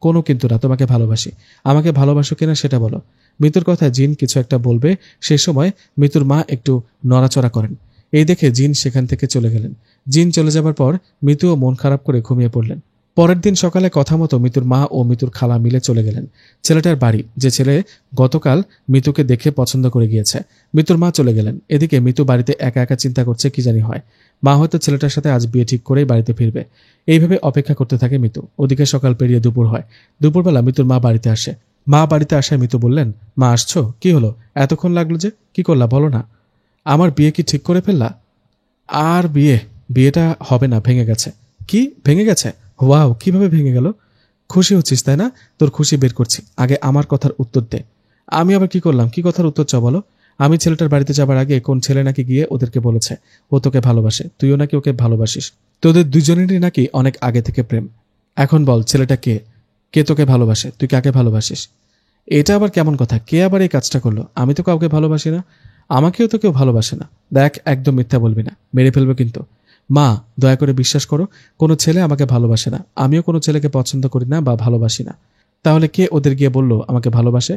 কোনো কিন্তু না, তোমাকে ভালোবাসি। আমাকে ভালোবাসো কিনা সেটা বলো। মিতুর কথায় জিন কিছু একটা বলবে, সে সময় মিতুর মা একটু নড়াচড়া করেন। এই দেখে জিন সেখান থেকে চলে গেলেন। জিন চলে যাবার পর মিতুও মন খারাপ করে ঘুমিয়ে পড়লেন। পরের দিন সকালে কথা মতো মিতুর মা ও মিতুর খালা মিলে চলে গেলেন ছেলেটার বাড়ি, যে ছেলে গতকাল মিতুকে দেখে পছন্দ করে গিয়েছে। মিতুর মা চলে গেলেন। এদিকে মিতু বাড়িতে একা একা চিন্তা করছে কি জানি হয়। মা হয়তো ছেলেটার সাথে আজ বিয়ে ঠিক করেই বাড়িতে ফিরবে। এইভাবে অপেক্ষা করতে থাকে মিতু। ওদিকে সকাল পেরিয়ে দুপুর হয়। দুপুরবেলা মিতুর মা বাড়িতে আসে। মা বাড়িতে আসায় মিতু বললেন, মা আসছো? কি হলো, এতক্ষণ লাগলো যে? কি করলা বলো না। আমার বিয়ে কি ঠিক করে ফেললা? আর বিয়েটা হবে না, ভেঙে গেছে। কি ভেঙে গেছে? ওয়াও, কিভাবে ভেঙে গেল? খুশি হচ্ছিস তাই না? তোর খুশি বের করছি, আগে আমার কথার উত্তর দে। আমি আবার কি করলাম? কি কথার উত্তর চাও বলো। আমি ছেলেটার বাড়িতে যাবার আগে কোন ছেলে নাকি গিয়ে ওদেরকে বলেছে ও তোকে ভালোবাসে, তুইও নাকি ওকে ভালোবাসিস। তোদের দুজনেরই নাকি অনেক আগে থেকে প্রেম। এখন বল, ছেলেটা কে? কে তোকে ভালোবাসে? তুই কাকে ভালোবাসিস? এটা আবার কেমন কথা? কে আবার এই কাজটা করলো? আমি তো কাউকে ভালোবাসি না, আমাকেও তো কেউ ভালোবাসে না। দেখ, একদম মিথ্যা বলবি না, মেরে ফেলবো কিন্তু। মা, দয়া করে বিশ্বাস করো, কোনো ছেলে আমাকে ভালোবাসে না, আমিও কোনো ছেলেকে পছন্দ করি না বা ভালোবাসি না। তাহলে কে ওদের গিয়ে বলল আমাকে ভালোবাসে?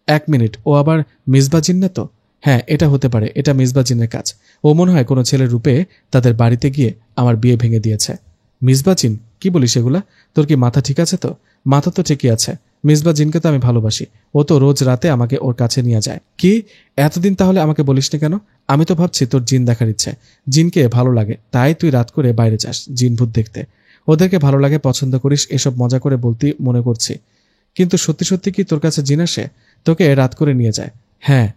এক মিনিট, ও আবার মিসবা জিন না তো? হ্যাঁ, এটা হতে পারে, এটা মিসবা জিনের কাজ। ও মনে হয় কোনো ছেলের রূপে তাদের বাড়িতে গিয়ে আমার বিয়ে ভেঙে দিয়েছে। মিসবা জিন? কি বলিস এগুলা? তোর কি মাথা ঠিক আছে তো? মাথা তো ঠিকই আছে। মিসবা জিনকে তো আমি ভালোবাসি, ও তো রোজ রাতে আমাকে ওর কাছে নিয়ে যায়। কি, এতদিন তাহলে আমাকে বলিসনি কেন? আমি তো ভাবছি তোর জিন দেখার ইচ্ছে, জিনকে ভালো লাগে, তাই তুই রাত করে বাইরে যাস জিন ভূত দেখতে। ওদেরকে ভালো লাগে, পছন্দ করিস, এসব মজা করে বলতে মনে করছি। কিন্তু সত্যি সত্যি কি তোর কাছে জিন আসে, তোকে রাত করে নিয়ে যায়? হ্যাঁ,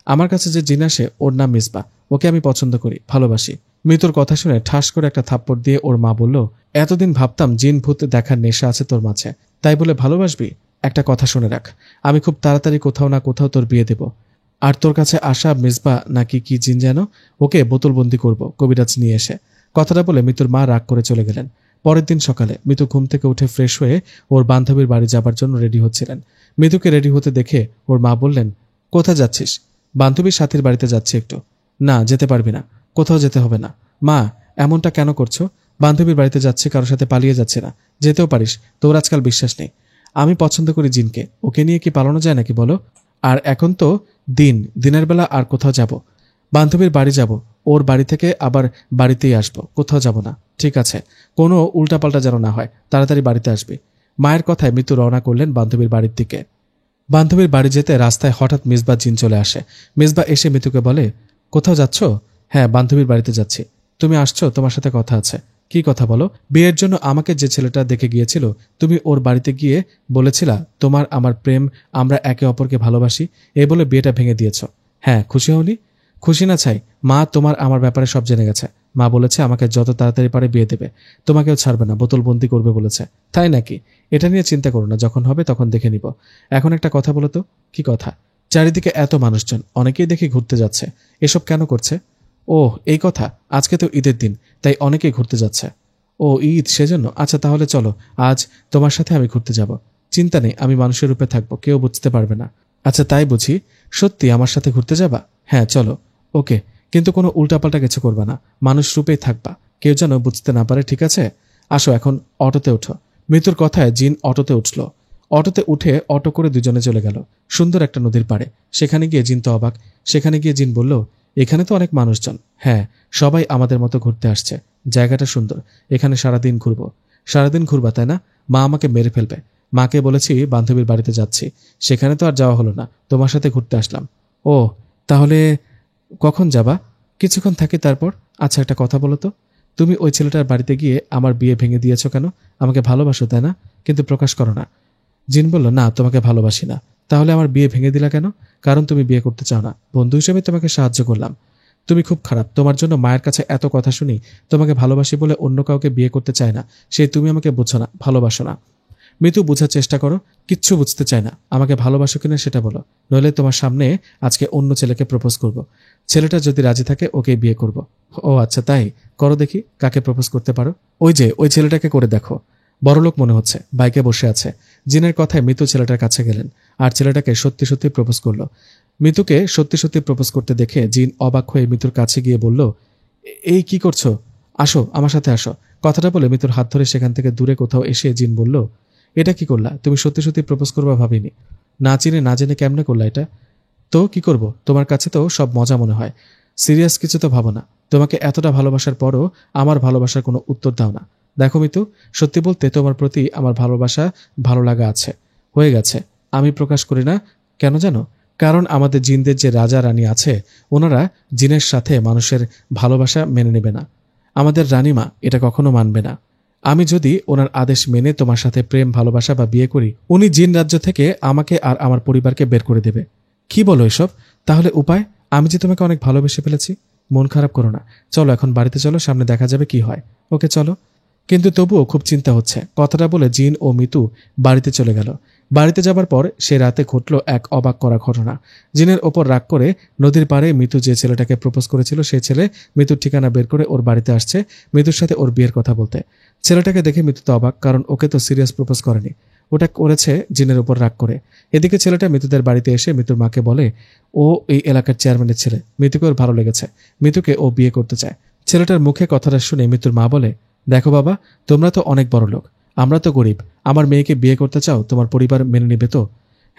আমার কাছে যে জিন আসে ওর নাম মিসবা, ওকে আমি পছন্দ করি, ভালোবাসি। মৃত্যুর কথা শুনে ঠাস করে একটা থাপ্পড় দিয়ে ওর মা বলল, এতদিন ভাবতাম জিন ভূত দেখার নেশা আছে তোর মাঝে, তাই বলে ভালোবাসবি? একটা কথা শুনে রাখ, আমি খুব তাড়াতাড়ি কোথাও না কোথাও তোর বিয়ে দেব। আর তোর কাছে আসা মিসবা নাকি কি জিন যেন, ওকে বোতলবন্দি করব কবিরাজ নিয়ে এসে। কথাটা বলে মিতুর মা রাগ করে চলে গেলেন। পরের দিন সকালে মিতু ঘুম থেকে উঠে ফ্রেশ হয়ে ওর বান্ধবীর বাড়ি যাবার জন্য রেডি হচ্ছিলেন। মিতুকে রেডি হতে দেখে ওর মা বললেন, কোথায় যাচ্ছিস? বান্ধবীর সাথীর বাড়িতে যাচ্ছি একটু। না, যেতে পারবি না, কোথাও যেতে হবে না। মা, এমনটা কেন করছো? বান্ধবীর বাড়িতে যাচ্ছে, কারোর সাথে পালিয়ে যাচ্ছে না, যেতেও পারিস, তোর আজকাল বিশ্বাস নেই। আমি পছন্দ করি জিনকে, ওকে নিয়ে কি পালানো যায় নাকি বলো? আর এখন তো দিনের বেলা আর কোথাও যাব? বান্ধবীর বাড়ি যাব, ওর বাড়ি থেকে আবার বাড়িতেই আসবো, কোথাও যাব না। ঠিক আছে, কোনো উল্টাপাল্টা যেন না হয়, তাড়াতাড়ি বাড়িতে আসবি। মায়ের কথায় মিতু রওনা করলেন বান্ধবীর বাড়ির দিকে। বান্ধবীর বাড়ি যেতে রাস্তায় হঠাৎ মিসবা জিন চলে আসে। মিসবা এসে মিতুকে বলে, কোথাও যাচ্ছ? হ্যাঁ, বান্ধবীর বাড়িতে যাচ্ছি। তুমি আসছো, তোমার সাথে কথা আছে। কি কথা বলো? বিয়ের জন্য আমাকে যে ছেলেটা দেখে গিয়েছিল, তুমি ওর বাড়িতে গিয়ে বলেছিলা তোমার আমার প্রেম, আমরা একে অপরকে ভালোবাসি, এই বলে বিয়েটা ভেঙে দিয়েছ। হ্যাঁ, খুশি হওনি? খুশি না ছাই, মা তোমার আমার ব্যাপারে সব জেনে গেছে। মা বলেছে আমাকে যত তাড়াতাড়ি পারে বিয়ে দেবে, তোমাকেও ছাড়বে না, বোতলবন্দি করবে বলেছে। তাই নাকি? এটা নিয়ে চিন্তা করো না, যখন হবে তখন দেখে নিব। এখন একটা কথা বলো তো। কি কথা? চারিদিকে এত মানুষজন, অনেকেই দেখি ঘুরতে যাচ্ছে, এসব কেন করছে? ও এই কথা, আজকে তো ঈদের দিন, তাই অনেকেই ঘুরতে যাচ্ছে। ও ঈদ, সেজন্য? আচ্ছা তাহলে চলো, আজ তোমার সাথে আমি ঘুরতে যাব। চিন্তা নেই, আমি মানুষের রূপে থাকবো, কেউ বুঝতে পারবে না। আচ্ছা তাই বুঝি? সত্যি আমার সাথে ঘুরতে যাবা? হ্যাঁ চলো। ওকে, কিন্তু কোনো উল্টাপাল্টা কিছু করবা না, মানুষ রূপেই থাকবা, কেউ যেন বুঝতে না পারে, ঠিক আছে? আসো এখন অটোতে ওঠো। মৃত্যুর কথায় জিন অটোতে উঠল। অটোতে উঠে অটো করে দুজনে চলে গেল সুন্দর একটা নদীর পাড়ে। সেখানে গিয়ে জিন তো অবাক। সেখানে গিয়ে জিন বলল, এখানে তো অনেক মানুষজন। হ্যাঁ, সবাই আমাদের মতো ঘুরতে আসছে, জায়গাটা সুন্দর, এখানে সারাদিন ঘুরবো। সারাদিন ঘুরবা তাই না? মা আমাকে মেরে ফেলবে। মাকে বলেছি বান্ধবীর বাড়িতে যাচ্ছি, সেখানে তো আর যাওয়া হলো না, তোমার সাথে ঘুরতে আসলাম। ও তাহলে কখন যাবা? কিছুক্ষণ থাকি তারপর। আচ্ছা, একটা কথা বলো তো, তুমি ওই ছেলেটার বাড়িতে গিয়ে আমার বিয়ে ভেঙে দিয়েছো কেন? আমাকে ভালোবাসো তাই না? কিন্তু প্রকাশ করো না। জিন বলল, না, তোমাকে ভালোবাসি না। তাহলে আমার বিয়ে ভেঙে দিলা কেন? কারণ তুমি বিয়ে করতে চাও না। বন্ধু হিসেবে তোমাকে সাহায্য করলাম। তুমি খুব খারাপ। তোমার জন্য মায়ের কাছে এত কথা শুনি, তোমাকে ভালোবাসি বলে অন্য কাউকে বিয়ে করতে চায় না, সেই তুমি আমাকে বুঝছো না, ভালোবাসো না। মিতু, বোঝার চেষ্টা করো। কিচ্ছু বুঝতে চায় না। আমাকে ভালোবাসো কিনা সেটা বলো, নইলে তোমার সামনে আজকে অন্য ছেলেকে প্রপোজ করব। ছেলেটা যদি রাজি থাকে ওকে বিয়ে করব। ও আচ্ছা, তাই? করো দেখি, কাকে প্রপোজ করতে পারো। ওই যে ওই ছেলেটাকে করে দেখো, বড়লোক মনে হচ্ছে, বাইকে বসে আছে। জিনের কথায় মিতু ছেলেটার কাছে গেলেন আর ছেলেটাকে সত্যি সত্যি প্রপোজ করলো। মিতুকে সত্যি সত্যি প্রপোজ করতে দেখে জিন অবাক হয়ে মিতুর কাছে গিয়ে বলল, এই কি করছো? আসো, আমার সাথে আসো। কথাটা বলে মিতুর হাত ধরে সেখান থেকে দূরে কোথাও এসে জিন বলল, এটা কি করলা? তুমি সত্যি সত্যি প্রপোজ করবা ভাবিনি। না চিনে না জেনে কেমনে করলা এটা? তো কি করব? তোমার কাছে তো সব মজা মনে হয়, সিরিয়াস কিছু তো ভাবো না। তোমাকে এতটা ভালোবাসার পরও আমার ভালোবাসার কোনো উত্তর দাও না। দেখো মিতু, সত্যি বলতে তোমার প্রতি আমার ভালোবাসা, ভালো লাগা আছে, হয়ে গেছে। আমি প্রকাশ করি না কেন জানো? কারণ আমাদের জিনদের যে রাজা রানী আছে, ওনারা জিনের সাথে মানুষের ভালোবাসা মেনে নেবে না। আমাদের রানীমা এটা কখনো মানবে না। আমি যদি ওনার আদেশ মেনে তোমার সাথে প্রেম, ভালোবাসা বা বিয়ে করি, উনি জিন রাজ্য থেকে আমাকে আর আমার পরিবারকে বের করে দেবে। কি বলো এসব? তাহলে উপায়? আমি যে তোমাকে অনেক ভালোবেসে ফেলেছি। মন খারাপ করো না, চলো এখন বাড়িতে চলো, সামনে দেখা যাবে কি হয়। ওকে চলো। কিন্তু তবুও খুব চিন্তা হচ্ছে। কথাটা বলে জিন ও মিতু বাড়িতে চলে গেল। বাড়িতে যাবার পর সে রাতে ঘটল এক অবাক করা ঘটনা। জিনের ওপর রাগ করে নদীর পাড়ে মিতু যে ছেলেটাকে প্রপোজ করেছিল, সেই ছেলে মিতুর ঠিকানা বের করে ওর বাড়িতে আসছে মিতুর সাথে ওর বিয়ের কথা বলতে। ছেলেটাকে দেখে মিতু তো অবাক, কারণ ওকে তো সিরিয়াস প্রপোজ করেনি, ওটা করেছে জিনের উপর রাগ করে। এদিকে ছেলেটা মিতুদের বাড়িতে এসে মিতুর মাকে বলে, ও এই এলাকার চেয়ারম্যানের ছেলে, মিতুকে ওর ভালো লেগেছে, মিতুকে ও বিয়ে করতে চায়। ছেলেটার মুখে কথাটা শুনে মিতুর মা বলে, দেখো বাবা, তোমরা তো অনেক বড় লোক, আমরা তো গরিব। আমার মেয়েকে বিয়ে করতে চাও, তোমার পরিবার মেনে নেবে তো?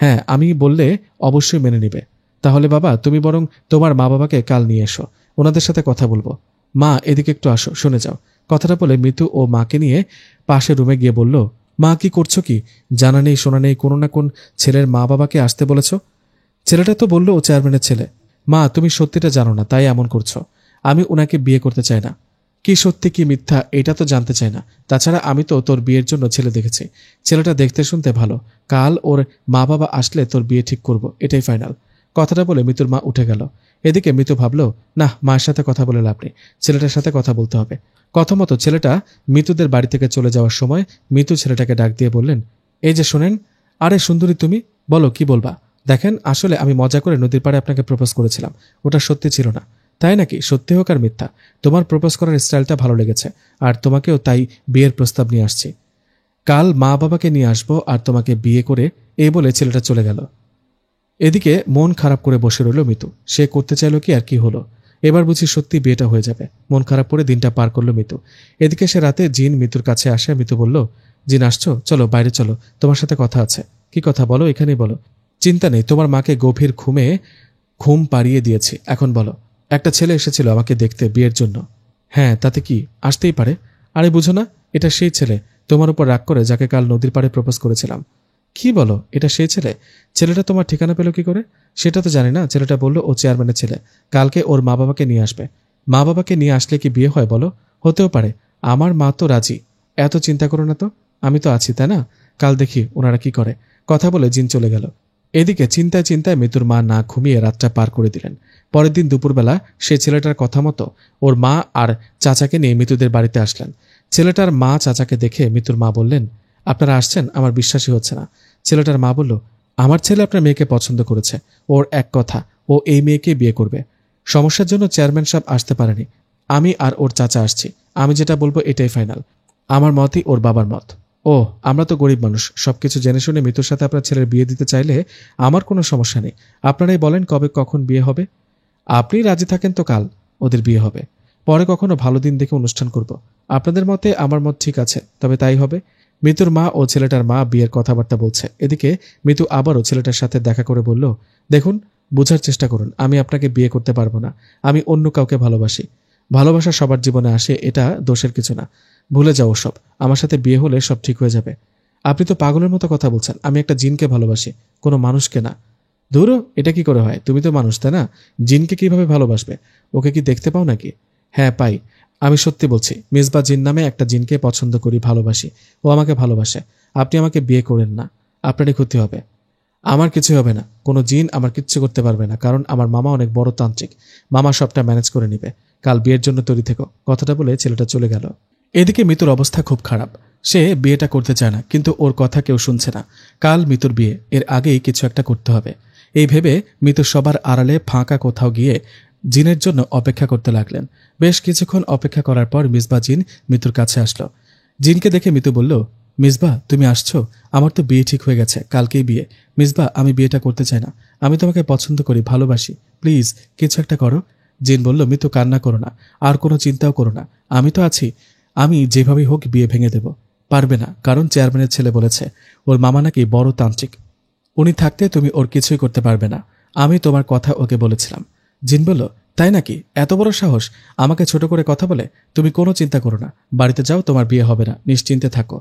হ্যাঁ, আমি বললে অবশ্যই মেনে নেবে। তাহলে বাবা, তুমি বরং তোমার মা বাবাকে কাল নিয়ে এসো, ওনাদের সাথে কথা বলবো। মা, এদিকে একটু আসো, শুনে যাও। কথাটা বলে মিতু ও মাকে নিয়ে পাশের রুমে গিয়ে বলল, মা, কি করছো কি? জানা নেই শোনা নেই কোনো না কোন ছেলের মা বাবাকে আসতে বলেছ। ছেলেটা তো বললো ও চেয়ারম্যানের ছেলে। মা, তুমি সত্যিটা জানো না, তাই এমন করছো। আমি ওনাকে বিয়ে করতে চাই না। কি সত্যি কি মিথ্যা এটা তো জানতে চাই না। তাছাড়া আমি তো তোর বিয়ের জন্য ছেলে দেখেছি, ছেলেটা দেখতে শুনতে ভালো। কাল ওর মা বাবা আসলে তোর বিয়ে ঠিক করব, এটাই ফাইনাল। কথাটা বলে মিতুর মা উঠে গেল। এদিকে মিতু ভাবল, না, মায়ের সাথে কথা বলে লাভ নেই, ছেলেটার সাথে কথা বলতে হবে। কথা মতো ছেলেটা মিতুদের বাড়ি থেকে চলে যাওয়ার সময় মিতু ছেলেটাকে ডাক দিয়ে বললেন, এই যে শোনেন। আরে সুন্দরী, তুমি বলো, কি বলবা? দেখেন, আসলে আমি মজা করে নদীর পাড়ে আপনাকে প্রপোজ করেছিলাম, ওটা সত্যি ছিল না। তাই নাকি? সত্যি হোক আর মিথ্যা, তোমার প্রপোজ করার স্টাইলটা ভালো লেগেছে, আর তোমাকেও তাই বিয়ের প্রস্তাব নিয়ে আসছি। কাল মা বাবাকে নিয়ে আসবো আর তোমাকে বিয়ে করে, এই বলে ছেলেটা চলে গেল। এদিকে মন খারাপ করে বসে রইল মিতু। সে করতে চাইল কি আর কি হলো? এবার বুঝি সত্যি বিয়েটা হয়ে যাবে। মন খারাপ করে দিনটা পার করলো মিতু। এদিকে সে রাতে জিন মিতুর কাছে আসে। মিতু বলল, জিন আসছো? চলো বাইরে চলো, তোমার সাথে কথা আছে। কি কথা? বলো, এখানেই বলো। চিন্তা নেই, তোমার মাকে গভীর ঘুম পাড়িয়ে দিয়েছি, এখন বলো। একটা ছেলে এসেছিল আমাকে দেখতে বিয়ের জন্য। হ্যাঁ, তাতে কি? আসতেই পারে। আরে বুঝো না, এটা সেই ছেলে তোমার উপর রাগ করে যাকে কাল নদীর পাড়ে প্রপোজ করেছিলাম। কি বলো? এটা সেই ছেলে? ছেলেটা তোমার ঠিকানা পেল কি করে? সেটা তো জানি না। ছেলেটা বলল ও চেয়ারম্যানের ছেলে, কালকে ওর মা বাবাকে নিয়ে আসবে। মা বাবাকে নিয়ে আসলে কি বিয়ে হয় বলো? হতেও পারে। আমার মা তো রাজি। এত চিন্তা করো না তো, আমি তো আছি, তাই না? কাল দেখি ওনারা কি করে। কথা বলে জিন চলে গেল। এদিকে চিন্তায় চিন্তায় মিতুর মা না ঘুমিয়ে রাতটা পার করে দিলেন। পরের দিন দুপুরবেলা সে ছেলেটার কথা মতো ওর মা আর চাচাকে নিয়ে মিতুদের বাড়িতে আসলেন। ছেলেটার মা চাচাকে দেখে মিতুর মা বললেন, আপনারা আসছেন? আমার বিশ্বাসই হচ্ছে না। ছেলেটার মা বলল, আমার ছেলে আপনার মেয়েকে পছন্দ করেছে, ওর এক কথা, ও এই মেয়েকে বিয়ে করবে। সমস্যার জন্য চেয়ারম্যান সাহেব আসতে পারেনি, আমি আর ওর চাচা আসছি। আমি যেটা বলবো এটাই ফাইনাল। আমার মতই ওর বাবার মত। ও, আমরা তো গরিব মানুষ, সবকিছু জেনে শুনে মিতুর সাথে আপনার ছেলের বিয়ে দিতে চাইলে আমার কোনো সমস্যা নেই। আপনারাই বলেন কবে কখন বিয়ে হবে। আপনি রাজি থাকেন তো কাল ওদের বিয়ে হবে, পরে কখনো ভালো দিন দেখে অনুষ্ঠান করব। আপনাদের মতে আমার মত ঠিক আছে, তবে তাই হবে। মিতুর মা ও ছেলেটার মা বিয়ের কথাবার্তা বলছে। এদিকে মিতু আবারও ছেলেটার সাথে দেখা করে বলল, দেখুন, বোঝার চেষ্টা করুন, আমি আপনাকে বিয়ে করতে পারবো না। আমি অন্য কাউকে ভালোবাসি। ভালোবাসা সবার জীবনে আসে, এটা দোষের কিছু না। ভুলে যাও সব। আমার সাথে বিয়ে হলে সব ঠিক হয়ে যাবে। আপনি তো পাগলের মতো কথা বলছেন। আমি একটা জিনকে ভালোবাসি, কোনো মানুষকে না। ধুরো, এটা কি করে হয়? তুমি তো মানুষ, তাই না? জিনকে কিভাবে ভালোবাসবে? ওকে কি দেখতে পাও নাকি? হ্যাঁ পাই। আমি সত্যি বলছি, মিসবাহ জিন নামে একটা জিনকে পছন্দ করি, ভালোবাসি। ও আমাকে ভালোবাসে। আপনি আমাকে বিয়ে করেন না, আপনারই ক্ষতি হবে। আমার কিছু হবে না, কোনো জিন আমার কিচ্ছু করতে পারবে না, কারণ আমার মামা অনেক বড় তান্ত্রিক। মামা সবটা ম্যানেজ করে নিবে। কাল বিয়ের জন্য তৈরি থেকো। কথাটা বলে ছেলেটা চলে গেল। এদিকে মিতুর অবস্থা খুব খারাপ। সে বিয়েটা করতে চায় না, কিন্তু ওর কথা কেউ শুনছে না। কাল মিতুর বিয়ে, এর আগেই কিছু একটা করতে হবে। এই ভেবে মিতু সবার আড়ালে ফাঁকা কোথাও গিয়ে জিনের জন্য অপেক্ষা করতে লাগলেন। বেশ কিছুক্ষণ অপেক্ষা করার পর মিসবাহ জিন মিতুর কাছে আসলো। জিনকে দেখে মিতু বলল, মিসবাহ তুমি আসছো? আমার তো বিয়ে ঠিক হয়ে গেছে, কালকেই বিয়ে। মিসবাহ আমি বিয়েটা করতে চাই না, আমি তোমাকে পছন্দ করি, ভালোবাসি, প্লিজ কিছু একটা করো। জিন বলল, মিতু কান্না করো না, আর কোনো চিন্তাও করো না, আমি তো আছি। আমি যেভাবেই হোক বিয়ে ভেঙে দেব। পারবে না, কারণ চেয়ারম্যানের ছেলে বলেছে ওর মামা নাকি বড় তান্ত্রিক। উনি থাকতে তুমি ওর কিছুই করতে পারবে না। আমি তোমার কথা ওকে বলেছিলাম। জিন বলল, তাই নাকি? এত বড় সাহস আমাকে ছোট করে কথা বলে? তুমি কোনো চিন্তা করো না, বাড়িতে যাও, তোমার বিয়ে হবে না, নিশ্চিন্তে থাকো।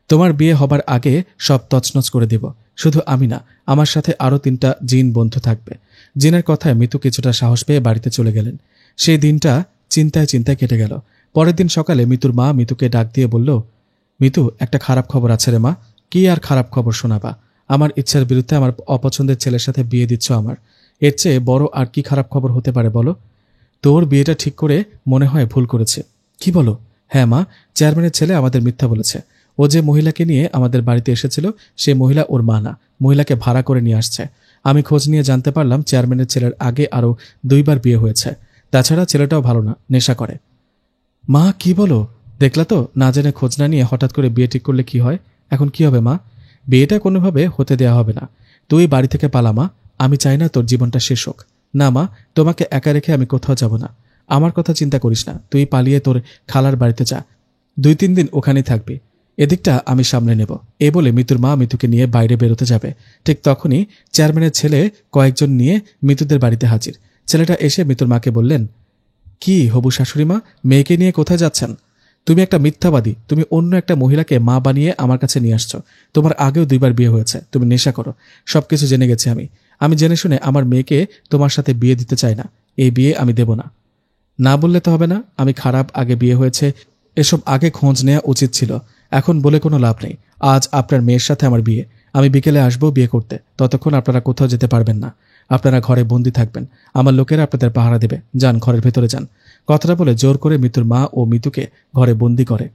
তোমার বিয়ে হবার আগে সব তছনছ করে দিব। শুধু আমি না, আমার সাথে আরও 3টা জিন বন্ধু থাকবে। জিনের কথায় মিতু কিছুটা সাহস পেয়ে বাড়িতে চলে গেলেন। সেই দিনটা চিন্তায় চিন্তায় কেটে গেল। পরের দিন সকালে মিতুর মা মিতুকে ডাক দিয়ে বলল, মিতু, একটা খারাপ খবর আছে রে মা। কি আর খারাপ খবর শোনাবা? আমার ইচ্ছার বিরুদ্ধে আমার অপছন্দের ছেলের সাথে বিয়ে দিচ্ছ আমার। এর চেয়ে বড় আর কি খারাপ খবর হতে পারে বলো? তোর বিয়েটা ঠিক করে মনে হয় ভুল করেছে। কি বলো? হ্যাঁ মা, চেয়ারম্যানের ছেলে আমাদের মিথ্যা বলেছে। ও যে মহিলাকে নিয়ে আমাদের বাড়িতে এসেছিল, সে মহিলা ওর মা না, মহিলাকে ভাড়া করে নিয়ে আসছে। আমি খোঁজ নিয়ে জানতে পারলাম চেয়ারম্যানের ছেলের আগে আরও 2বার বিয়ে হয়েছে। তাছাড়া ছেলেটাও ভালো না, নেশা করে। মা কি বলো? দেখলা তো, না জেনে খোঁজ না নিয়ে হঠাৎ করে বিয়ে ঠিক করলে কি হয়। এখন কি হবে মা? বিয়েটা কোনোভাবে হতে দেয়া হবে না। তুই বাড়ি থেকে পালা মা, আমি চাই না তোর জীবনটা শেষ হোক। না মা, তোমাকে একা রেখে আমি কোথাও যাব না। আমার কথা চিন্তা করিস না, তুই পালিয়ে তোর খালার বাড়িতে যা, 2-3 দিন ওখানেই থাকবি, এদিকটা আমি সামলে নেব। এ বলে মিতুর মা মিতুকে নিয়ে বাইরে বেরোতে যাবে। ঠিক তখনই চেয়ারম্যানের ছেলে কয়েকজন নিয়ে মিতুদের বাড়িতে হাজির। ছেলেটা এসে মিতুর মাকে বললেন, কি হবু শাশুড়ি মা, মেয়েকে নিয়ে কোথায় যাচ্ছেন? তুমি একটা মিথ্যাবাদী, তুমি অন্য একটা মহিলাকে মা বানিয়ে আমার কাছে নিয়ে আসছো। তোমার আগেও 2বার বিয়ে হয়েছে, তুমি নেশা করো, সবকিছু জেনে গেছি আমি জেনে শুনে আমার মেয়েকে তোমার সাথে বিয়ে দিতে চাই না। এই বিয়ে আমি দেব না। না বললে তো হবে না, আমি খারাপ, আগে বিয়ে হয়েছে, এসব আগে খোঁজ নেওয়া উচিত ছিল। এখন বলে কোনো লাভ নেই। আজ আপনার মেয়ের সাথে আমার বিয়ে, আমি বিকেলে আসবো বিয়ে করতে। ততক্ষণ আপনারা কোথাও যেতে পারবেন না, আপনারা ঘরে বন্দি থাকবেন। আমার লোকেরা আপনাদের পাহারা দেবে, যান ঘরের ভেতরে যান। কথাটা বলে জোর করে মিতুর মা ও মিতুকে ঘরে বন্দি করে।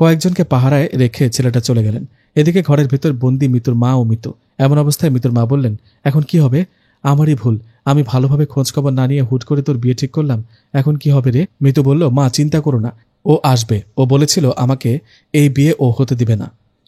কয়েকজনকে পাহারায় রেখে ছেলেটা চলে গেলেন। এদিকে ঘরের ভেতর বন্দি মিতুর মা ও মিতু। এমন অবস্থায় মিতুর মা বললেন, এখন কি হবে? আমারই ভুল, আমি ভালোভাবে খোঁজখবর না নিয়ে হুট করে তোর বিয়ে ঠিক করলাম। এখন কি হবে রে? মিতু বলল, মা চিন্তা করো না, ও আসবে। ও বলেছিল আমাকে এই বিয়ে ও হতে দিবে না।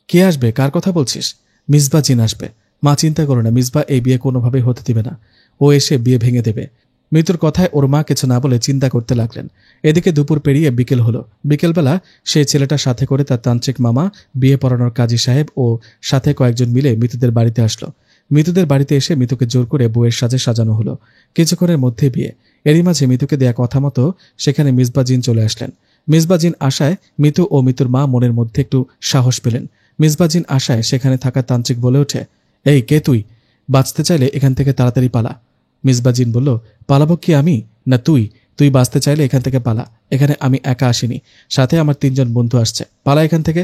কে আসবে? কার কথা বলছিস? মিসবাহ জিন আসবে। মা চিন্তা করো না, মিসবাহ এই বিয়ে কোনোভাবেই হতে দিবে না। ও এসে বিয়ে ভেঙে দেবে। মৃত্যুর কথায় ওর মা কিছু না বলে চিন্তা করতে লাগলেন। এদিকে দুপুর পেরিয়ে বিকেল হলো। বিকেলবেলা সেই ছেলেটার সাথে করে তার তান্ত্রিক মামা, বিয়ে পড়ানোর কাজী সাহেব ও সাথে কয়েকজন মিলে মিতুদের বাড়িতে আসলো। মিতুদের বাড়িতে এসে মিতুকে জোর করে বউয়ের সাজে সাজানো হলো। কিছুক্ষণের মধ্যে বিয়ে। এরই মাঝে মিতুকে দেয়া কথা মতো সেখানে মিসবাহ জিন চলে আসলেন। মিসবাহ জিন আশায় মিতু ও মিতুর মা মনের মধ্যে একটু সাহস পেলেন। মিসবাহ জিন আশায় সেখানে থাকা তান্ত্রিক বলে ওঠে, এই কে তুই? বাঁচতে চাইলে এখান থেকে তাড়াতাড়ি পালা। মিসবাহ জিন বলল, পালাবো কি আমি না তুই? তুই বাঁচতে চাইলে এখান থেকে পালা। এখানে আমি একা আসিনি, সাথে আমার 3জন বন্ধু আসছে, পালা এখান থেকে।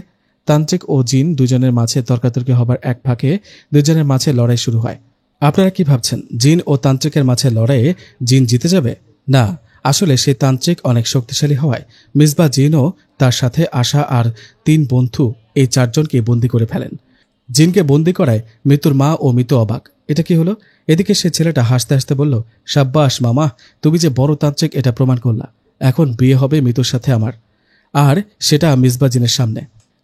তান্ত্রিক ও জিন দুজনের মাঝে তর্কাতর্কি হবার এক ফাঁকে দুজনের মাঝে লড়াই শুরু হয়। আপনারা কি ভাবছেন জিন ও তান্ত্রিকের মাঝে লড়াইয়ে জিন জিতে যাবে? না, আসলে সেই তান্ত্রিক অনেক শক্তিশালী হওয়ায় মিসবাহ জিনও তার সাথে আসা আর 3 বন্ধু এই 4জনকে বন্দী করে ফেলেন। জিনকে বন্দী করায় মৃত্যুর মা ও মৃত্যু অবাক, এটা কি হলো? এদিকে সে ছেলেটা হাসতে হাসতে বলল, সাব্বাস মামা, তুমি যে বড় তান্ত্রিক এটা প্রমাণ করলা। এখন বিয়ে হবে মৃত্যুর সাথে আমার, আর সেটা মিসবাহ জিনের সামনে।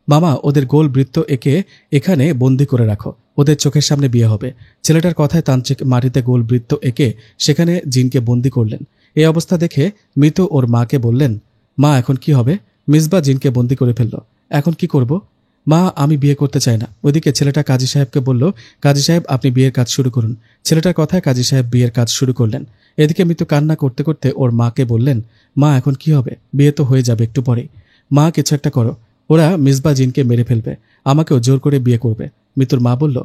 মামা, ওদের গোল বৃত্ত এঁকে এখানে বন্দি করে রাখো, ওদের চোখের সামনে বিয়ে হবে। ছেলেটার কথায় তান্ত্রিক মাটিতে গোল বৃত্ত এঁকে সেখানে জিনকে বন্দি করলেন। এই অবস্থা দেখে মৃত্যু ওর মাকে বললেন, মা এখন কি হবে? মিসবাহ জিনকে বন্দি করে ফেলল, এখন কি করব? মা, আমি বিয়ে করতে চাই না। ওইদিকে ছেলেটা কাজী সাহেবকে বলল, কাজী সাহেব আপনি বিয়ের কাজ শুরু করুন। ছেলেটার কথায় কাজী সাহেব বিয়ের কাজ শুরু করলেন। এদিকে মৃত্যু কান্না করতে করতে ওর মাকে বললেন, মা এখন কি হবে? বিয়ে তো হয়ে যাবে একটু পরেই। মা কিছু একটা করো, ওরা মিসবাহ জিনকে মেরে ফেলবে, আমাকেও জোর করে বিয়ে করবে। মৃত্যুর মা বলল,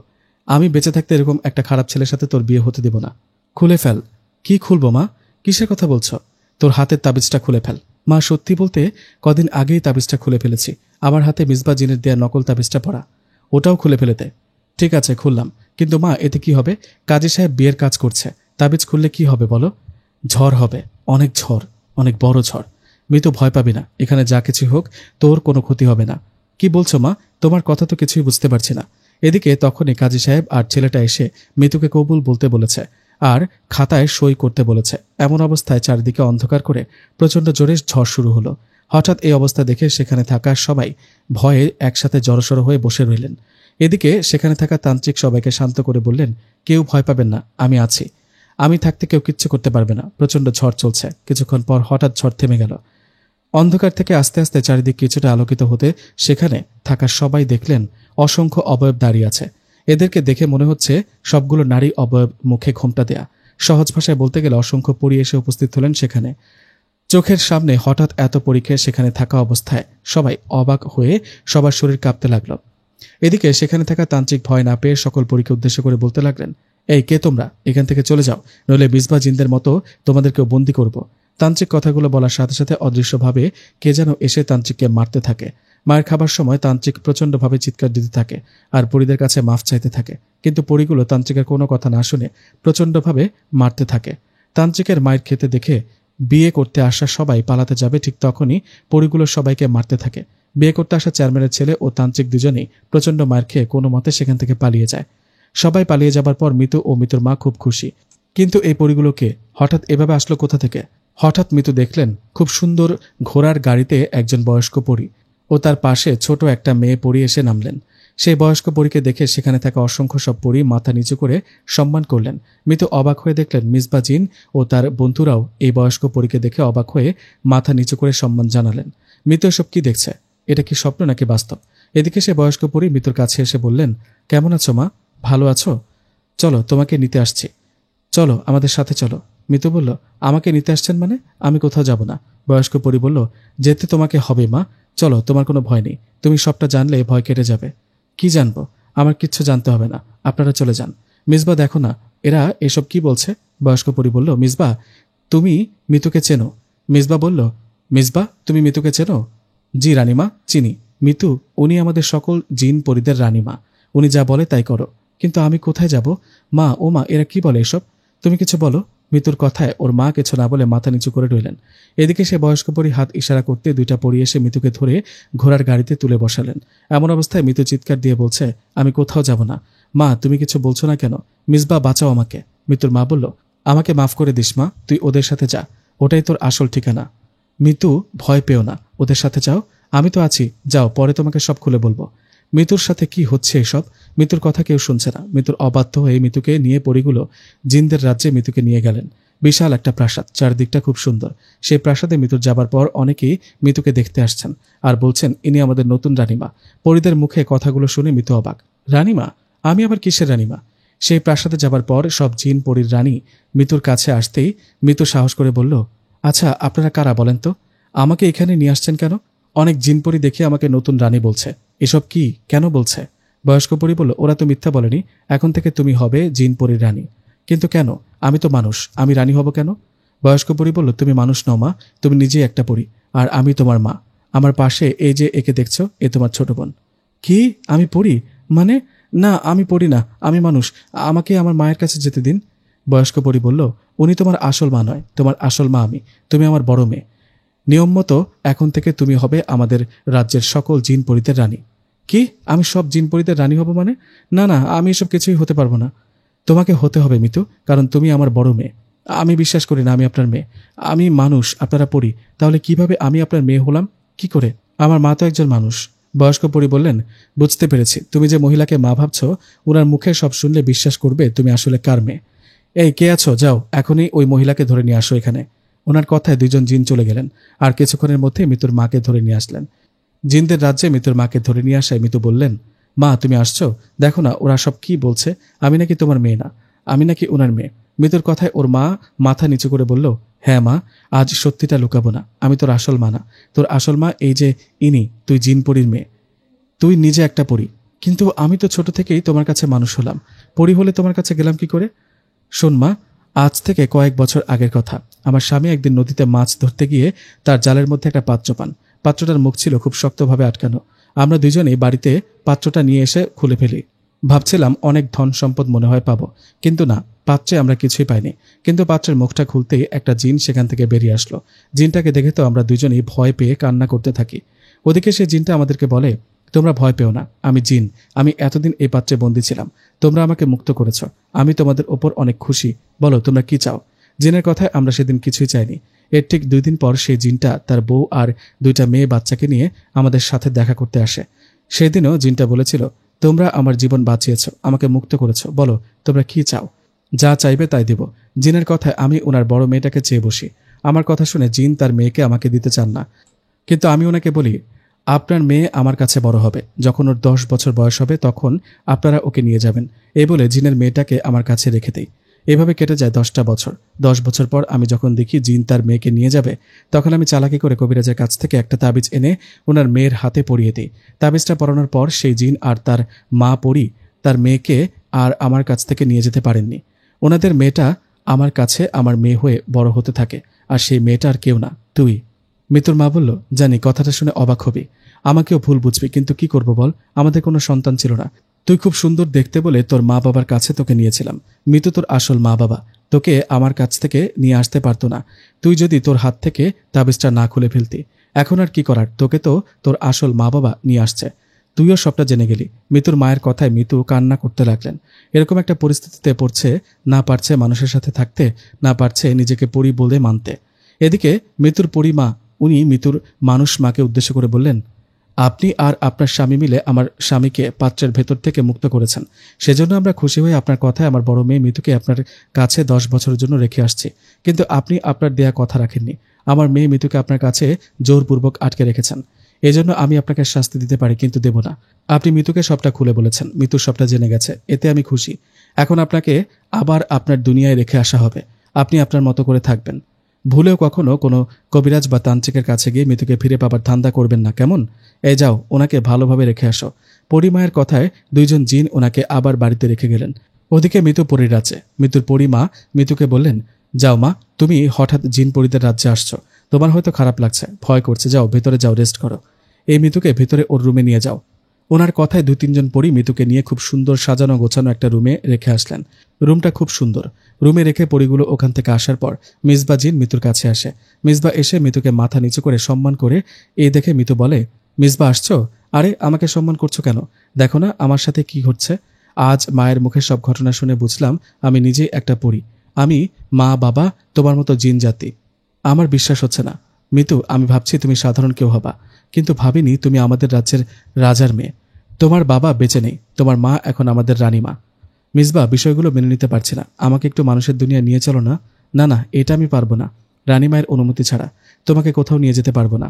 আমি বেঁচে থাকতে এরকম একটা খারাপ ছেলের সাথে তোর বিয়ে হতে দেব না। খুলে ফেল। কি খুলবো মা? কিসের কথা বলছো? তোর হাতের তাবিজটা খুলে ফেল। মা, সত্যি বলতে কদিন আগেই তাবিজটা খুলে ফেলেছি। আমার হাতে মিসবা জিনের দেয়া নকল তাবিজটা পড়া। ওটাও খুলে ফেলে দে। ঠিক আছে, খুললাম। কিন্তু মা, এতে কি হবে? কাজী সাহেব বিয়ের কাজ করছে, তাবিজ খুললে কি হবে বলো? ঝড় হবে, অনেক ঝড়, অনেক বড় ঝড়। মৃত্যু, ভয় পাবি না, এখানে যা কিছু হোক তোর কোনো ক্ষতি হবে না। কি বলছো মা? তোমার কথা তো কিছুই বুঝতে পারছি না। এদিকে তখনই কাজী সাহেব আর ছেলেটা এসে মিতুকে কবুল বলতে বলেছে আর খাতায় সই করতে বলেছে। এমন অবস্থায় চারিদিকে অন্ধকার করে প্রচণ্ড জোরে ঝড় শুরু হলো। হঠাৎ এই অবস্থা দেখে সেখানে থাকা সবাই ভয়ে একসাথে জড়সড় হয়ে বসে রইলেন। এদিকে সেখানে থাকা তান্ত্রিক সবাইকে শান্ত করে বললেন, কেউ ভয় পাবেন না, আমি আছি। আমি থাকতে কেউ কিচ্ছু করতে পারবে না। প্রচণ্ড ঝড় চলছে। কিছুক্ষণ পর হঠাৎ ঝড় থেমে গেল। অন্ধকার থেকে আস্তে আস্তে চারিদিক কিছুটা আলোকিত হতে সেখানে থাকা সবাই দেখলেন অসংখ্য অবয়ব দাঁড়িয়ে আছে। এদেরকে দেখে মনে হচ্ছে সবগুলো নারী অবয়ব, মুখে ঘোমটা দেয়া। সহজ ভাষায় বলতে গেলে অসংখ্য পরী এসে উপস্থিত হলেন সেখানে। চোখের সামনে হঠাৎ এত পরীকে সেখানে থাকা অবস্থায় সবাই অবাক হয়ে সবার শরীর কাঁপতে লাগল। এদিকে সেখানে থাকা তান্ত্রিক ভয় না পেয়ে সকল পরীকে উদ্দেশ্য করে বলতে লাগলেন, এই কে তোমরা? এখান থেকে চলে যাও, নইলে মিসবা জিনদের মতো তোমাদেরকেও বন্দী করব। তান্ত্রিক কথাগুলো বলার সাথে সাথে অদৃশ্যভাবে কে যেন এসে তান্ত্রিককে মারতে থাকে। মায়ের খাবার সময় তান্ত্রিক প্রচণ্ডভাবে চিৎকার দিতে থাকে আর পরীদের কাছে মাফ চাইতে থাকে। কিন্তু পরীগুলো তান্ত্রিকের কোনো কথা না শুনে প্রচণ্ডভাবে মারতে থাকে। তান্ত্রিকের মায়ের খেতে দেখে বিয়ে করতে আসা সবাই পালাতে যাবে, ঠিক তখনই পরীগুলো সবাইকে মারতে থাকে। বিয়ে করতে আসা চেয়ারম্যানের ছেলে ও তান্ত্রিক দুজনেই প্রচণ্ড মার খেয়ে কোনো মতে সেখান থেকে পালিয়ে যায়। সবাই পালিয়ে যাবার পর মিতু ও মিতুর মা খুব খুশি। কিন্তু এই পরীগুলোকে হঠাৎ এভাবে আসলো কোথা থেকে? হঠাৎ মিতু দেখলেন খুব সুন্দর ঘোড়ার গাড়িতে একজন বয়স্ক পরী ও তার পাশে ছোট একটা মেয়ে পরী এসে নামলেন। সেই বয়স্ক পরীকে দেখে সেখানে থাকা অসংখ্য সব পরী মাথা নিচু করে সম্মান করলেন। মিতু অবাক হয়ে দেখলেন মিসবা জিন ও তার বন্ধুরাও এই বয়স্ক পরীকে দেখে অবাক হয়ে মাথা নিচু করে সম্মান জানালেন। মিতু এসব কি দেখছে? এটা কি স্বপ্ন নাকি বাস্তব? এদিকে সে বয়স্ক পরী মিতুর কাছে এসে বললেন, কেমন আছো মা? ভালো আছো? চলো, তোমাকে নিতে আসছি। চলো, আমাদের সাথে চলো। মিতু বলল, আমাকে নিতে আসছেন মানে? আমি কোথাও যাব না। বয়স্ক পরী বলল, যেতে তোমাকে হবে মা, চলো, তোমার কোনো ভয় নেই। তুমি সবটা জানলে ভয় কেটে যাবে। কি জানবো? আমার কিচ্ছু জানতে হবে না, আপনারা চলে যান। মিসবা, দেখো না এরা এসব কি বলছে। বয়স্ক পরী বলল, মিসবা, তুমি মিতুকে চেনো? মিসবা বলল, মিসবা, তুমি মিতুকে চেনো? জি রানীমা, চিনি। মিতু, উনি আমাদের সকল জিন পরীদের রানীমা। উনি যা বলে তাই করো। কিন্তু আমি কোথায় যাব? মা, ও মা, এরা কি বলে এসব? তুমি কিছু বলো। মিতুর কথায় ওর মা কিছু না বলে মাথা নিচু করে রইলেন। এদিকে সে বয়স্ক পরী হাত ইশারা করতে দুইটা পরী এসে মিতুকে ধরে ঘোড়ার গাড়িতে তুলে বসালেন। এমন অবস্থায় মিতু চিৎকার দিয়ে বলছে, আমি কোথাও যাব না। মা, তুমি কিছু বলছো না কেন? মিসবা, বাঁচাও আমাকে। মিতুর মা বলল, আমাকে মাফ করে দিস মা, তুই ওদের সাথে যা, ওটাই তোর আসল ঠিকানা। মিতু, ভয় পেও না, ওদের সাথে যাও, আমি তো আছি, যাও, পরে তোমাকে সব খুলে বলবো। মিতুর সাথে কি হচ্ছে এসব? মিতুর কথা কেউ শুনছে না। মিতুর অবাধ্য হয়ে মিতুকে নিয়ে পরীগুলো জিনদের রাজ্যে মিতুকে নিয়ে গেলেন। বিশাল একটা প্রাসাদ, চারদিকটা খুব সুন্দর। সেই প্রাসাদে মিতুর যাবার পর অনেকেই মিতুকে দেখতে আসছেন আর বলছেন, ইনি আমাদের নতুন রানীমা। পরীদের মুখে কথাগুলো শুনে মিতু অবাক। রানীমা? আমি আবার কিসের রানীমা? সেই প্রাসাদে যাবার পর সব জিন পরীর রানী মিতুর কাছে আসতেই মিতু সাহস করে বলল, আচ্ছা, আপনারা কারা বলেন তো? আমাকে এখানে নিয়ে আসছেন কেন? অনেক জিন পরী দেখে আমাকে নতুন রানী বলছে। এসব কি, কেন বলছে? বয়স্ক পরী বলল, ওরা তো মিথ্যা বলেনি, এখন থেকে তুমি হবে জিন পরীর রানী। কিন্তু কেন? আমি তো মানুষ, আমি রানী হব কেন? বয়স্ক পরী বলল, তুমি মানুষ নও মা, তুমি নিজেই একটা পরী, আর আমি তোমার মা। আমার পাশে এই যে একে দেখছো, এ তোমার ছোট বোন। কি? আমি পরী? মানে? না, আমি পরী না, আমি মানুষ, আমাকে আমার মায়ের কাছে যেতে দিন। বয়স্ক পরী বলল, উনি তোমার আসল মা নয়, তোমার আসল মা আমি, তুমি আমার বড় মেয়ে। নিয়ম মতো এখন থেকে তুমি হবে আমাদের রাজ্যের সকল জিন পরীদের রানী। কি? আমি সব জিন পরীদের রানী হব মানে? না না, আমি এসব কিছুই হতে পারবো না। তোমাকে হতে হবে মিতু, কারণ তুমি আমার বড় মেয়ে। আমি বিশ্বাস করি না আমি আপনার মেয়ে। আমি মানুষ, আপনারা পরী, তাহলে কিভাবে আমি আপনার মেয়ে হলাম? কি করে? আমার মা তো একজন মানুষ। বয়স্ক পরী বললেন, বুঝতে পেরেছি, তুমি যে মহিলাকে মা ভাবছো, ওনার মুখে সব শুনলে বিশ্বাস করবে তুমি আসলে কার মেয়ে। এই, কে আছো? যাও, এখনই ওই মহিলাকে ধরে নিয়ে আসো এখানে। ওনার কথায় দুজন জিন চলে গেলেন আর কিছুক্ষণের মধ্যে মিতুর মাকে ধরে নিয়ে আসলেন। জিনদের রাজ্যে মিতুর মাকে ধরে নিয়ে আসায় মিতু বললেন, মা, তুমি আসছো? দেখো না ওরা সব কি বলছে, আমি নাকি তোমার মেয়ে না, আমি নাকি ওনার মেয়ে। মিতুর কথায় ওর মা মাথা নিচু করে বলল, হ্যাঁ মা, আজ সত্যিটা লুকাবো না, আমি তোর আসল মা না। তোর আসল মা এই যে ইনি, তুই জিন পরীর মেয়ে। তুই নিজে একটা পরী। কিন্তু আমি তো ছোট থেকেই তোমার কাছে মানুষ হলাম, পরি হলে তোমার কাছে গেলাম কি করে? শোন মা, আজ থেকে কয়েক বছর আগের কথা। আমার স্বামী একদিন নদীতে মাছ ধরতে গিয়ে তার জালের মধ্যে একটা পাত্র পান। পাত্রটার মুখ ছিল খুব শক্তভাবে আটকানো। আমরা দুজনেই বাড়িতে পাত্রটা নিয়ে এসে খুলে ফেলি। ভাবছিলাম অনেক ধন সম্পদ মনে হয় পাবো, কিন্তু না, পাত্রে আমরা কিছুই পাইনি। কিন্তু পাত্রের মুখটা খুলতেই একটা জিন সেখান থেকে বেরিয়ে আসলো। জিনটাকে দেখে তো আমরা দুজনেই ভয় পেয়ে কান্না করতে থাকি। ওদিকে সেই জিনটা আমাদেরকে বলে, তোমরা ভয় পেও না, আমি জিন, আমি এতদিন এই পাত্রে বন্দী ছিলাম, তোমরা আমাকে মুক্ত করেছ, আমি তোমাদের ওপর অনেক খুশি, বলো তোমরা কি চাও? জিনের কথায় আমরা সেদিন কিছুই চাইনি। এর ঠিক 2 দিন পর সেই জিনটা তার বউ আর 2টা মেয়ে বাচ্চাকে নিয়ে আমাদের সাথে দেখা করতে আসে। সেদিনও জিনটা বলেছিল, তোমরা আমার জীবন বাঁচিয়েছ, আমাকে মুক্ত করেছ, বলো তোমরা কি চাও? যা চাইবে তাই দিব। জিনের কথায় আমি ওনার বড় মেয়েটাকে চেয়ে বসি। আমার কথা শুনে জিন তার মেয়েকে আমাকে দিতে চান না, কিন্তু আমি ওনাকে বলি, আপনার মেয়ে আমার কাছে বড় হবে, যখন ওর 10 বছর বয়স হবে তখন আপনারা ওকে নিয়ে যাবেন। এই বলে জিনের মেয়েটাকে আমার কাছে রেখে দেই। এভাবে কেটে যায় 10টা বছর। 10 বছর পর আমি যখন দেখি জিন তার মেয়েকে নিয়ে যাবে, তখন আমি চালাকি করে কবিরাজের কাছ থেকে একটা তাবিজ এনে ওনার মেয়ের হাতে পরিয়ে দিই। তাবিজটা পরানোর পর সেই জিন আর তার মা পরি তার মেয়েকে আর আমার কাছ থেকে নিয়ে যেতে পারেননি। ওনাদের মেয়েটা আমার কাছে আমার মেয়ে হয়ে বড় হতে থাকে, আর সেই মেয়েটা আর কেউ না, তুই। মিতুর মা বলল, জানি কথাটা শুনে অবাক হবি, আমাকেও ভুল বুঝবি, কিন্তু কি করব বল, আমাদের কোনো সন্তান ছিল না। তুই খুব সুন্দর দেখতে বলে তোর মা বাবার কাছে তোকে নিয়েছিলাম। মিতু তোর আসল মা বাবা, তোকে আমার কাছ থেকে নিয়ে আসতে পারতো না, তুই যদি তোর হাত থেকে তাবিজটা না খুলে ফেলতি। এখন আর কি করার, তোকে তো তোর আসল মা বাবা নিয়ে আসছে, তুইও সবটা জেনে গেলি। মিতুর মায়ের কথায় মিতু কান্না করতে লাগলেন। এরকম একটা পরিস্থিতিতে পড়ছে, না পারছে মানুষের সাথে থাকতে, না পারছে নিজেকে পরি বলে মানতে। এদিকে মিতুর পরিমা, উনি মিতুর মানুষ মাকে উদ্দেশ্য করে বললেন, আপনি আর আপনার স্বামী মিলে আমার স্বামীকে পাত্রের ভেতর থেকে মুক্ত করেছেন, সেজন্য আমরা খুশি হয়ে আপনার কথায় আমার বড় মেয়ে মিতুকে আপনার কাছে 10 বছরের জন্য রেখে আসছি। কিন্তু আপনি আপনার দেয়া কথা রাখেননি, আমার মেয়ে মিতুকে আপনার কাছে জোরপূর্বক আটকে রেখেছেন। এজন্য আমি আপনাকে শাস্তি দিতে পারি, কিন্তু দেব না। আপনি মিতুকে সবটা খুলে বলেছেন, মিতু সবটা জেনে গেছে, এতে আমি খুশি। এখন আপনাকে আবার আপনার দুনিয়ায় রেখে আসা হবে, আপনি আপনার মতো করে থাকবেন। ভুলেও কখনো কোনো কবিরাজ বা তান্ত্রিকের কাছে গিয়ে মিতুকে ফিরে পাবার ধান্দা করবেন না, কেমন? এই যাও, ওনাকে ভালোভাবে রেখে আসো। পরিমায়ের কথায় 2 জন জিন ওনাকে আবার বাড়িতে রেখে গেলেন। ওদিকে মিতু পরীর রাজ্যে। মিতুর পরিমা মিতুকে বললেন, যাও মা, তুমি হঠাৎ জিন পরীদের রাজ্যে আসছো, তোমার হয়তো খারাপ লাগছে, ভয় করছে, যাও ভেতরে যাও, রেস্ট করো। এই মিতুকে ভেতরে ওর রুমে নিয়ে যাও। ওনার কথায় 2-3 জন পরী মিতুকে নিয়ে খুব সুন্দর সাজানো গোছানো একটা রুমে রেখে আসলেন। রুমটা খুব সুন্দর। রুমে রেখে পরীগুলো ওখান থেকে আসার পর মিসবা জিন মিতুর কাছে আসে। মিসবা এসে মিতুকে মাথা নিচু করে সম্মান করে, এই দেখে মিতু বলে, মিসবা আসছো? আরে আমাকে সম্মান করছো কেন? দেখো না আমার সাথে কি হচ্ছে। আজ মায়ের মুখে সব ঘটনা শুনে বুঝলাম আমি নিজেই একটা পরী। আমি মা বাবা তোমার মতো জিন জাতি। আমার বিশ্বাস হচ্ছে না মিতু, আমি ভাবছি তুমি সাধারণ কেউ হবা, কিন্তু ভাবিনি তুমি আমাদের রাজ্যের রাজার মেয়ে। তোমার বাবা বেঁচে নেই, তোমার মা এখন আমাদের রানীমা। মিসবা, বিষয়গুলো মেনে নিতে পারছি না, আমাকে একটু মানুষের দুনিয়া নিয়ে চলো না। না না, এটা আমি পারবো না, রানীমায়ের অনুমতি ছাড়া তোমাকে কোথাও নিয়ে যেতে পারবো না।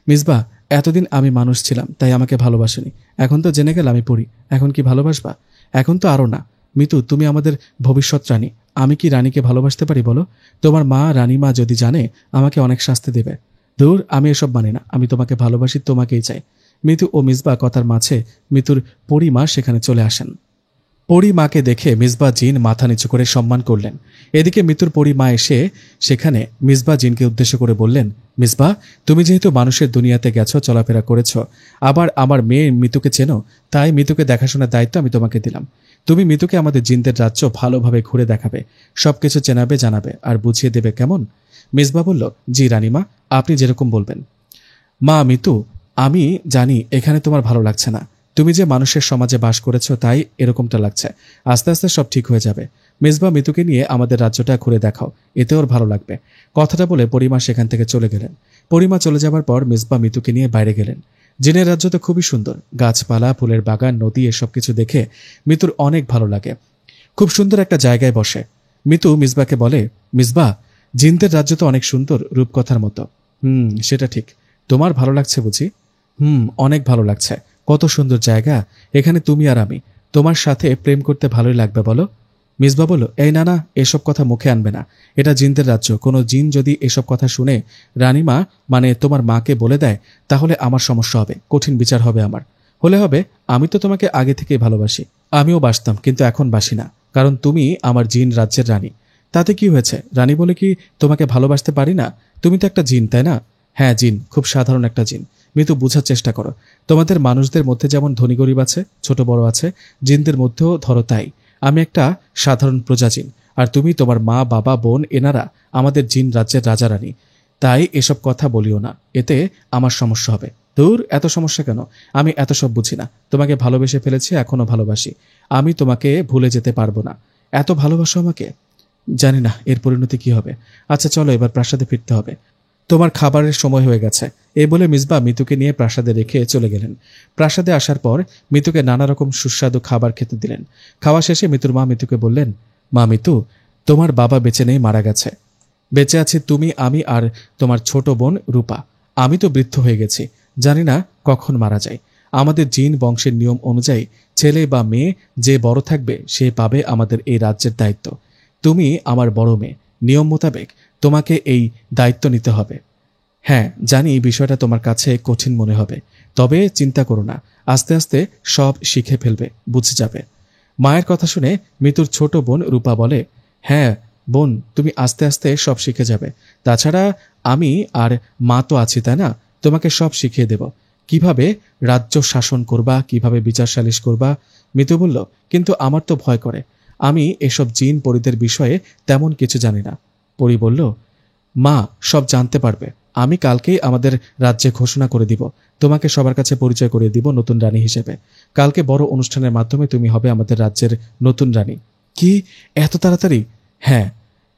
মিসবা, এতদিন আমি মানুষ ছিলাম তাই আমাকে ভালোবাসেনি, এখন তো জেনে গেল আমি পড়ি, এখন কি ভালোবাসবা? এখন তো আরও না। মিতু, তুমি আমাদের ভবিষ্যৎ রানী, আমি কি রানীকে ভালোবাসতে পারি বলো? তোমার মা রানীমা যদি জানে আমাকে অনেক শাস্তি দেবে। দূর, আমি এসব মানি না, আমি তোমাকে ভালোবাসি, তোমাকেই চাই। মিতু ও মিসবা কথার মাঝে মিতুর পরিমা সেখানে চলে আসেন। পরিমাকে দেখে মিসবা জিন মাথা নিচু করে সম্মান করলেন। এদিকে মিতুর পরিমা এসে সেখানে মিসবা জিনকে উদ্দেশ্য করে বললেন, মিসবা, তুমি যেহেতু মানুষের দুনিয়াতে গেছো, চলাফেরা করেছ, আবার আমার মেয়ে মিতুকে চেনো, তাই মিতুকে দেখাশোনার দায়িত্ব আমি তোমাকে দিলাম। তুমি মিতুকে আমাদের জিনদের রাজ্য ভালোভাবে ঘুরে দেখাবে, সবকিছু চেনাবে, জানাবে আর বুঝিয়ে দেবে, কেমন? মিসবা বলল, জি রানীমা, আপনি যেরকম বলবেন। মা মিতু, আমি জানি এখানে তোমার ভালো লাগছে না, তুমি যে মানুষের সমাজে বাস করেছো তাই এরকমটা লাগছে, আস্তে আস্তে সব ঠিক হয়ে যাবে। মিসবা, মিতুকে নিয়ে আমাদের রাজ্যটা ঘুরে দেখাও, এতে ওর ভালো লাগবে। কথাটা বলে পরিমা সেখান থেকে চলে গেলেন। পরিমা চলে যাবার পর মিসবা মিতুকে নিয়ে বাইরে গেলেন। জিনের রাজ্য তো খুবই সুন্দর, গাছপালা, ফুলের বাগান, নদী, এসব কিছু দেখে মিতুর অনেক ভালো লাগে। খুব সুন্দর একটা জায়গায় বসে মিতু মিসবাকে বলে, মিসবা, জিনদের রাজ্য তো অনেক সুন্দর, রূপকথার মতো। সেটা ঠিক, তোমার ভালো লাগছে বুঝি? অনেক ভালো লাগছে, কত সুন্দর জায়গা, এখানে তুমি আর আমি, তোমার সাথে প্রেম করতে ভালোই লাগবে বলো? মিসবা বলল, এই না না, এসব কথা মুখে আনবে না, এটা জিনদের রাজ্য, কোনো জিন যদি এসব কথা শুনে রানীমা মানে তোমার মাকে বলে দেয় তাহলে আমার সমস্যা হবে, কঠিন বিচার হবে আমার। হলে হবে, আমি তো তোমাকে আগে থেকেই ভালোবাসি। আমিও বাসতাম, কিন্তু এখন বাসি না, কারণ তুমি আমার জিন রাজ্যের রানী। তাতে কি হয়েছে? রানী বলে কি তোমাকে ভালোবাসতে পারি না? তুমি তো একটা জিন, তাই না? হ্যাঁ, জিন, খুব সাধারণ একটা জিন। মিতু, বুঝার চেষ্টা করো। তোমাদের মানুষদের মধ্যে যেমন ধনী গরিব আছে, ছোট বড় আছে, জিনদের মধ্যেও ধরো তাই। আমি একটা সাধারণ প্রজা জিন, আর তুমি, তোমার মা, বাবা, বোন, এনারা আমাদের জিন রাজ্যের রাজা রানী। তাই এসব কথা বলিও না, এতে আমার সমস্যা হবে। দূর, এত সমস্যা কেন? আমি এত সব বুঝি না। তোমাকে ভালোবেসে ফেলেছি, এখনো ভালোবাসি। আমি তোমাকে ভুলে যেতে পারবো না। এত ভালোবাসো আমাকে। জানি না এর পরিণতি কি হবে। আচ্ছা চলো, এবার প্রাসাদে ফিরতে হবে। তোমার খাবারের সময় হয়ে গেছে। এই বলে মিসবাহ মিতুকে নিয়ে প্রাসাদে রেখে চলে গেলেন। প্রাসাদে আসার পর মিতুকে নানা রকম সুস্বাদু খাবার খেতে দিলেন। খাওয়া শেষে মিতুর মা মিতুকে বললেন, মা মিতু, তোমার বাবা বেঁচে নেই, মারা গেছে। বেঁচে আছি তুমি, আমি আর তোমার ছোট বোন রূপা। আমি তো বৃদ্ধ হয়ে গেছি, জানি না কখন মারা যায়। আমাদের জিন বংশের নিয়ম অনুযায়ী ছেলে বা মেয়ে যে বড় থাকবে সে পাবে আমাদের এই রাজ্যের দায়িত্ব। তুমি আমার বড় মেয়ে, নিয়ম মোতাবেক তোমাকে এই দায়িত্ব নিতে হবে। হ্যাঁ, জানি এই বিষয়টা তোমার কাছে কঠিন মনে হবে, তবে চিন্তা করো না, আস্তে আস্তে সব শিখে ফেলবে, বুঝে যাবে। মায়ের কথা শুনে মিতুর ছোট বোন রূপা বলে, হ্যাঁ বোন, তুমি আস্তে আস্তে সব শিখে যাবে। তাছাড়া আমি আর মা তো আছি, তাই না? তোমাকে সব শিখিয়ে দেব, কিভাবে রাজ্য শাসন করবা, কিভাবে বিচার সালিশ করবা। মিতু বলল, কিন্তু আমার তো ভয় করে, আমি এসব জিন পরিদের বিষয়ে তেমন কিছু জানি না। পরি বলল, মা সব জানতে পারবে। আমি কালকেই আমাদের রাজ্যে ঘোষণা করে দিব, তোমাকে সবার কাছে পরিচয় করিয়ে দিব নতুন রানী হিসেবে। কালকে বড় অনুষ্ঠানের মাধ্যমে তুমি হবে আমাদের রাজ্যের নতুন রানী। কি, এত তাড়াতাড়ি? হ্যাঁ,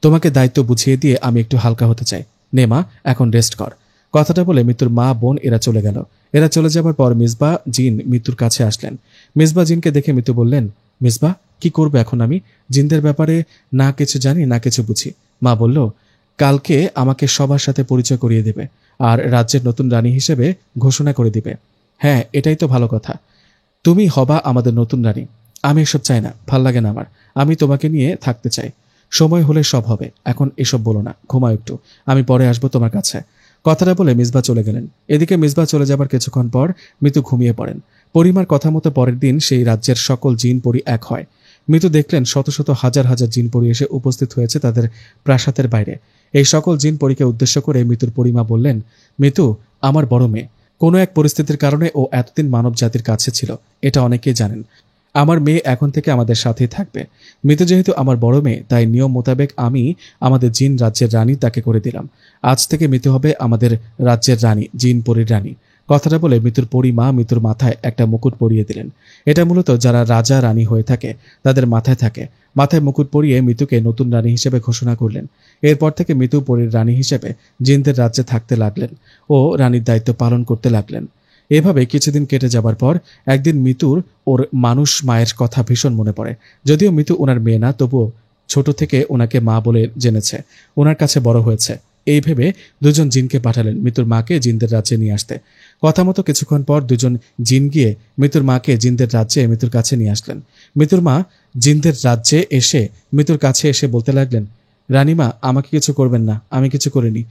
তোমাকে দায়িত্ব বুঝিয়ে দিয়ে আমি একটু হালকা হতে চাই। নে মা, এখন রেস্ট কর। কথাটা বলে মিতুর মা বোন এরা চলে গেল। এরা চলে যাবার পর মিসবাহ জিন মিতুর কাছে আসলেন। মিসবাহ জিনকে দেখে মিতু বললেন, মিসবাহ, কি করবো এখন আমি? জিনদের ব্যাপারে না কিছু জানি, না কিছু বুঝি। মা বলল, কালকে আমাকে সবার সাথে পরিচয় করিয়ে দেবে আর রাজ্যের নতুন রানী হিসেবে ঘোষণা করে দিবে। হ্যাঁ, এটাই তো ভালো কথা। তুমি হবা আমাদের নতুন রানী। আমি এসব চাই না, ভাল লাগে না আমার। আমি তোমাকে নিয়ে থাকতে চাই। সময় হলে সব হবে, এখন এসব বলো না, ঘুমাও একটু, আমি পরে আসবো তোমার কাছে। কথাটা বলে মিসবাহ চলে গেলেন। এদিকে মিসবাহ চলে যাবার কিছুক্ষণ পর মিতু ঘুমিয়ে পড়েন। পরিমার কথা মতো পরের দিন সেই রাজ্যের সকল জিন পরি এক হয়। মিতু দেখলেন শত শত হাজার হাজার জিন পরি এসে উপস্থিত হয়েছে তাদের প্রাসাদের বাইরে। এই সকল জিন পরীকে উদ্দেশ্য করে মিতুর পরিমা বললেন, মিতু আমার বড় মেয়ে। কোনো এক পরিস্থিতির কারণে ও এতদিন মানব জাতির কাছে ছিল, এটা অনেকেই জানেন। আমার মেয়ে এখন থেকে আমাদের সাথেই থাকবে। মিতু যেহেতু আমার বড় মেয়ে, তাই নিয়ম মোতাবেক আমি আমাদের জিন রাজ্যের রানী তাকে করে দিলাম। আজ থেকে মিতু হবে আমাদের রাজ্যের রানী, জিন পরীর রানী। কথাটা বলে মিতুর পরিমা মিতুর মাথায় একটা মুকুট পরিয়ে দিলেন। এটা মূলত যারা রাজা রানী হয়ে থাকে তাদের মাথায় থাকে। মাথায় মুকুট পরিয়ে মিতুকে নতুন রানী হিসেবে ঘোষণা করলেন। এরপর থেকে মিতু পরীর রানী হিসেবে জিনদের রাজ্যে থাকতে লাগলেন ও রানীর দায়িত্ব পালন করতে লাগলেন। এভাবে কিছুদিন কেটে যাবার পর একদিন মিতুর ওর মানুষ মায়ের কথা ভীষণ মনে পড়ে। যদিও মিতু ওনার মেয়ে না, তবুও ছোট থেকে ওনাকে মা বলে জেনেছে, ওনার কাছে বড় হয়েছে। এই ভেবে দুজন জিনকে পাঠালেন মিতুর মাকে জিনদের রাজ্যে নিয়ে আসতে। কথা মতো কিছুক্ষণ পর দুজন জিন গিয়ে মিতুর মাকে জিনদের রাজ্যে মিতুর কাছে নিয়ে আসলেন। মিতুর মা জিনদের রাজ্যে এসে মিতুর কাছে এসে বলতে লাগলেন, রানীমা, আমাকে কিছু করবেন না, আমি কিছু করিনি।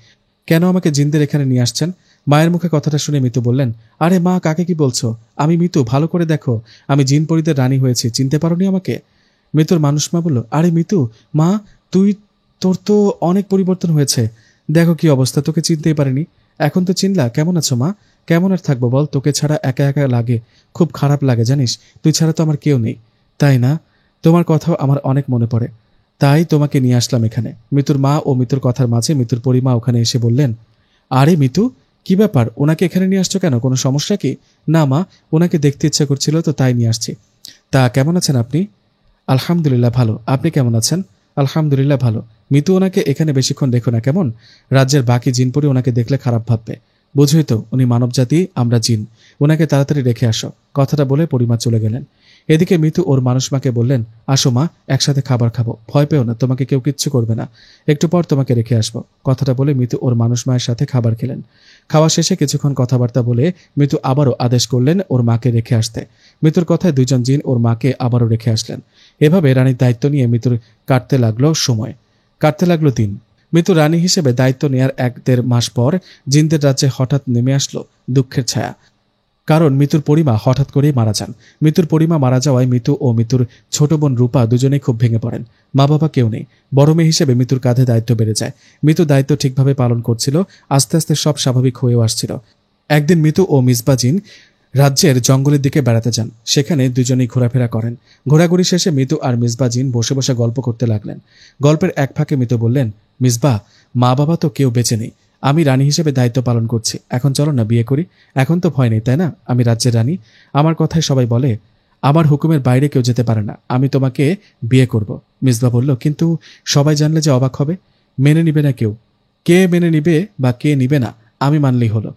কেন আমাকে জিনদের এখানে নিয়ে আসছেন? মায়ের মুখে কথাটা শুনে মিতু বললেন, আরে মা, কাকে কি বলছো? আমি মিতু, ভালো করে দেখো, আমি জিন পরীদের রানী হয়েছি, চিনতে পারোনি আমাকে? মিতুর মানুষ মা বলল, আরে মিতু, মা তোর তো অনেক পরিবর্তন হয়েছে, দেখো কি অবস্থা, তোকে চিনতেই পারিনি। এখন তো চিনলা। কেমন আছো মা? কেমন আর থাকবো বল, তোকে ছাড়া একা একা লাগে, খুব খারাপ লাগে জানিস, তুই ছাড়া তো আমার কেউ নেই। তাই না? তোমার কথাও আমার অনেক মনে পড়ে, তাই তোমাকে নিয়ে আসলাম এখানে। মিতুর মা ও মিতুর কথার মাঝে মিতুর পরিমা ওখানে এসে বললেন, আরে মিতু, কি ব্যাপার, ওনাকে এখানে নিয়ে আসছো কেন? কোনো সমস্যা কি? না মা, ওনাকে দেখতে ইচ্ছা করছিল তো তাই নিয়ে আসছি। তা কেমন আছেন আপনি? আলহামদুলিল্লাহ ভালো। আপনি কেমন আছেন? আলহামদুলিল্লাহ ভালো। মিতু, ওনাকে এখানে বেশিক্ষণ রেখো না কেমন? রাজ্যের বাকি জিনপরি ওনাকে দেখলে খারাপ ভাববে। বুঝই তো, উনি মানব জাতি, আমরা জিন। ওনাকে তাড়াতাড়ি রেখে আসো। কথাটা বলে পরিমা চলে গেলেন। এদিকে মিতু ওর মানুষ মাকে বললেন, আসো মা, একসাথে খাবার খাবো, ভয় পেও না, তোমাকে কেউ কিচ্ছু করবে না, একটু পর তোমাকে রেখে আসবো। কথাটা বলে মিতু ওর মানুষ মায়ের সাথে খাবার খেলেন। খাওয়া শেষে কিছুক্ষণ কথাবার্তা বলে মিতু আবারও আদেশ করলেন ওর মাকে রেখে আসতে। মিতুর কথায় দুইজন জিন ওর মাকে আবারও রেখে আসলেন। এভাবে রানীর দায়িত্ব নিয়ে মিতুর কাটতে লাগলো সময়, কাটতে লাগলো দিন। মিতু রানী হিসেবে দায়িত্ব নেয়ার 1-1.5 মাস পর জিনদের রাজ্যে হঠাৎ নেমে আসলো দুঃখের ছায়া। কারণ মিতুর পরিমা হঠাৎ করেই মারা যান। মিতুর পরিমা মারা যাওয়ায় মিতু ও মিতুর ছোট বোন রূপা দুজনেই খুব ভেঙে পড়েন। মা বাবা কেউ নেই। বড় মেয়ে হিসেবে মিতুর কাঁধে দায়িত্ব বেড়ে যায়। মিতু দায়িত্ব ঠিকভাবে পালন করছিল। আস্তে আস্তে সব স্বাভাবিক হয়েও আসছিল। একদিন মিতু ও মিসবা জিন রাজ্যের জঙ্গলের দিকে বেড়াতে যান। সেখানে দুজনেই ঘোরাফেরা করেন। ঘোরাঘুরি শেষে মিতু আর মিসবা জিন বসে বসে গল্প করতে লাগলেন। গল্পের এক ফাঁকে মিতু বললেন, মিসবা, মা বাবা তো কেউ বেঁচে নেই। আমি রানী হিসেবে দায়িত্ব পালন করছি। এখন চলো না বিয়ে করি। এখন তো ভয় নেই, তাই না? আমি রাজ্যের রানী। আমার কথায় সবাই বলে, আমার হুকুমের বাইরে কেউ যেতে পারে না। আমি তোমাকে বিয়ে করব। মিসবা বলল, কিন্তু সবাই জানলে যে অবাক হবে। মেনে নিবে না কেউ। কে মেনে নিবে বা কে নিবে না আমি মানলেই হলো।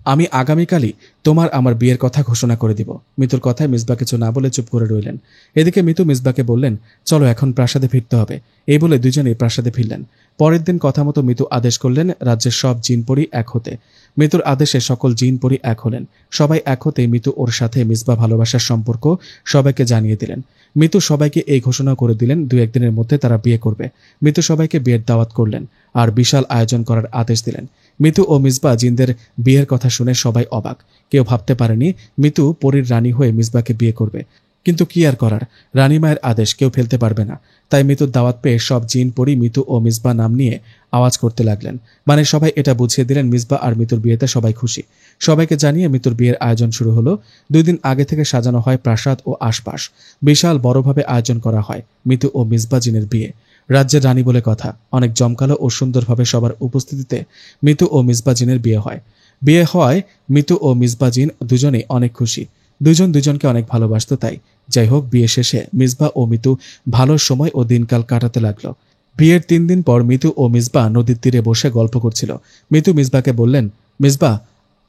আমি আগামীকালই তোমার আমার বিয়ের কথা ঘোষণা করে দিব। মিতুর কথায় মিসবা কিছু না বলে চুপ করে রইলেন। এদিকে মিতু মিসবাকে বললেন, চলো এখন প্রাসাদে ফিরতে হবে। এই বলে দুজনেই প্রাসাদে ফিরলেন। পরের দিন কথা মতো মিতু আদেশ করলেন রাজ্যের সব জিনপরি এক হতে। মিতুর আদেশে সকল জিনপরি এক হলেন। সবাই এক হতে মিতু ওর সাথে মিসবা ভালোবাসার সম্পর্ক সবাইকে জানিয়ে দিলেন। মিতু সবাইকে এই ঘোষণা করে দিলেন 2-1 দিনের মধ্যে তারা বিয়ে করবে। মিতু সবাইকে বিয়ের দাওয়াত করলেন আর বিশাল আয়োজন করার আদেশ দিলেন। মিতু ও মিসবা জিনদের বিয়ের কথা শুনে সবাই অবাক। কেউ ভাবতে পারেনি মিতু পরীর রানী হয়ে মিসবাকে বিয়ে করবে। কিন্তু কি আর করার, রানী মায়ের আদেশ কেউ ফেলতে পারবে না। তাই মিতুর দাওয়াত পেয়ে সব জিন পরি মিতু ও মিসবা নাম নিয়ে আওয়াজ করতে লাগলেন। মানে সবাই এটা বুঝিয়ে দিলেন মিসবা আর মিতুর বিয়েতে সবাই খুশি। সবাইকে জানিয়ে মিতুর বিয়ের আয়োজন শুরু হলো। 2 দিন আগে থেকে সাজানো হয় প্রাসাদ ও আশপাশ। বিশাল বড়ভাবে আয়োজন করা হয় মিতু ও মিসবা জিনের বিয়ে। রাজ্যের রানী বলে কথা। অনেক জমকালো ও সুন্দরভাবে সবার উপস্থিতিতে মিতু ও মিসবা জিনের বিয়ে হয়। বিয়ে হওয়ায় মিতু ও মিসবা জিন দুজনেই অনেক খুশি। দুজন দুজনকে অনেক ভালোবাসত। তাই যাই হোক, বিয়ে শেষে মিসবা ও মিতু ভালো সময় ও দিনকাল কাটাতে লাগলো। বিয়ের 3 দিন পর মিতু ও মিসবা নদীর তীরে বসে গল্প করছিল। মিতু মিসবাকে বললেন, মিসবা,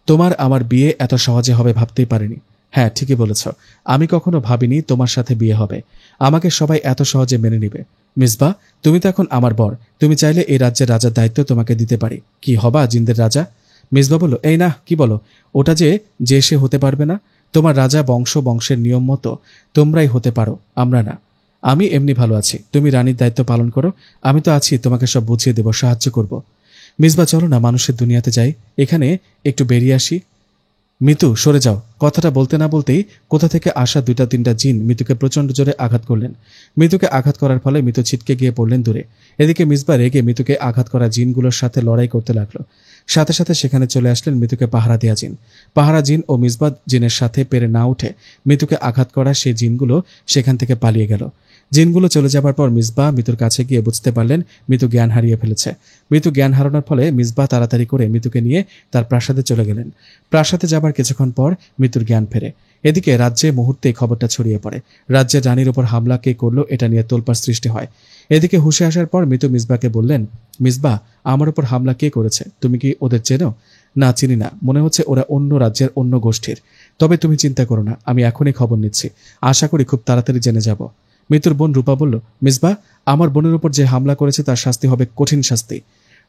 তোমার আমার বিয়ে এত সহজে হবে ভাবতেই পারিনি। হ্যাঁ, ঠিকই বলেছ। আমি কখনো ভাবিনি তোমার সাথে বিয়ে হবে। আমাকে সবাই এত সহজে মেনে নিবে। মিসবা, তুমি তো এখন আমার বর। তুমি চাইলে এই রাজ্যের রাজার দায়িত্ব তোমাকে দিতে পারি। কি হবা জিনদের রাজা? মিসবা বলল, এই না, কি বলো? ওটা যে সে হতে পারবে না। তোমার রাজা বংশের নিয়ম মতো তোমরাই হতে পারো, আমরা না। আমি এমনি ভালো আছি। তুমি রানীর দায়িত্ব পালন করো। আমি তো আছি, তোমাকে সব বুঝিয়ে দেব, সাহায্য করব। মিসবা, চলো না মানুষের দুনিয়াতে যাই। এখানে একটু বেরিয়ে আসি। মিতু, সরে যাও। কথাটা বলতে না বলতেই কোথা থেকে আসা 2-3টা জিন মিতুকে প্রচণ্ড জোরে আঘাত করলেন। মিতুকে আঘাত করার ফলে মিতু ছিটকে গিয়ে পড়লেন দূরে। এদিকে মিসবা রেগে মিতুকে আঘাত করা জিনগুলোর সাথে লড়াই করতে লাগলো। সাথে সাথে সেখানে চলে আসলেন মিতুকে পাহারা দেয়া জিন। পাহারা জিন ও মিসবা জিনের সাথে পেরে না উঠে মিতুকে আঘাত করা সেই জিনগুলো সেখান থেকে পালিয়ে গেল। জিনগুলো চলে যাবার পর মিসবা মিতুর কাছে গিয়ে বুঝতে পারলেন মিতু জ্ঞান হারিয়ে ফেলেছে। মিতু জ্ঞান হারানোর ফলে মিসবা তাড়াতাড়ি করে মিতুকে নিয়ে তার প্রাসাদে চলে গেলেন। প্রাসাদে যাবার কিছুক্ষণ পর মিতুর জ্ঞান ফেরে। এদিকে রাজ্যে মুহূর্তে খবরটা ছড়িয়ে পড়ে। রাজ্যের রানীর উপর হামলা কে করলো এটা নিয়ে তোলপাড় সৃষ্টি হয়। এদিকে হুঁশে আসার পর মিতু মিসবাকে বললেন, মিসবা, আমার উপর হামলা কে করেছে? তুমি কি ওদের চেনো? না, চিনি না। মনে হচ্ছে ওরা অন্য রাজ্যের অন্য গোষ্ঠীর। তবে তুমি চিন্তা করো না, আমি এখনই খবর নিচ্ছি। আশা করি খুব তাড়াতাড়ি জেনে যাব। মিতুর বোন রূপা বলল, মিসবা, আমার বোনের উপর যে হামলা করেছে তার শাস্তি হবে কঠিন শাস্তি।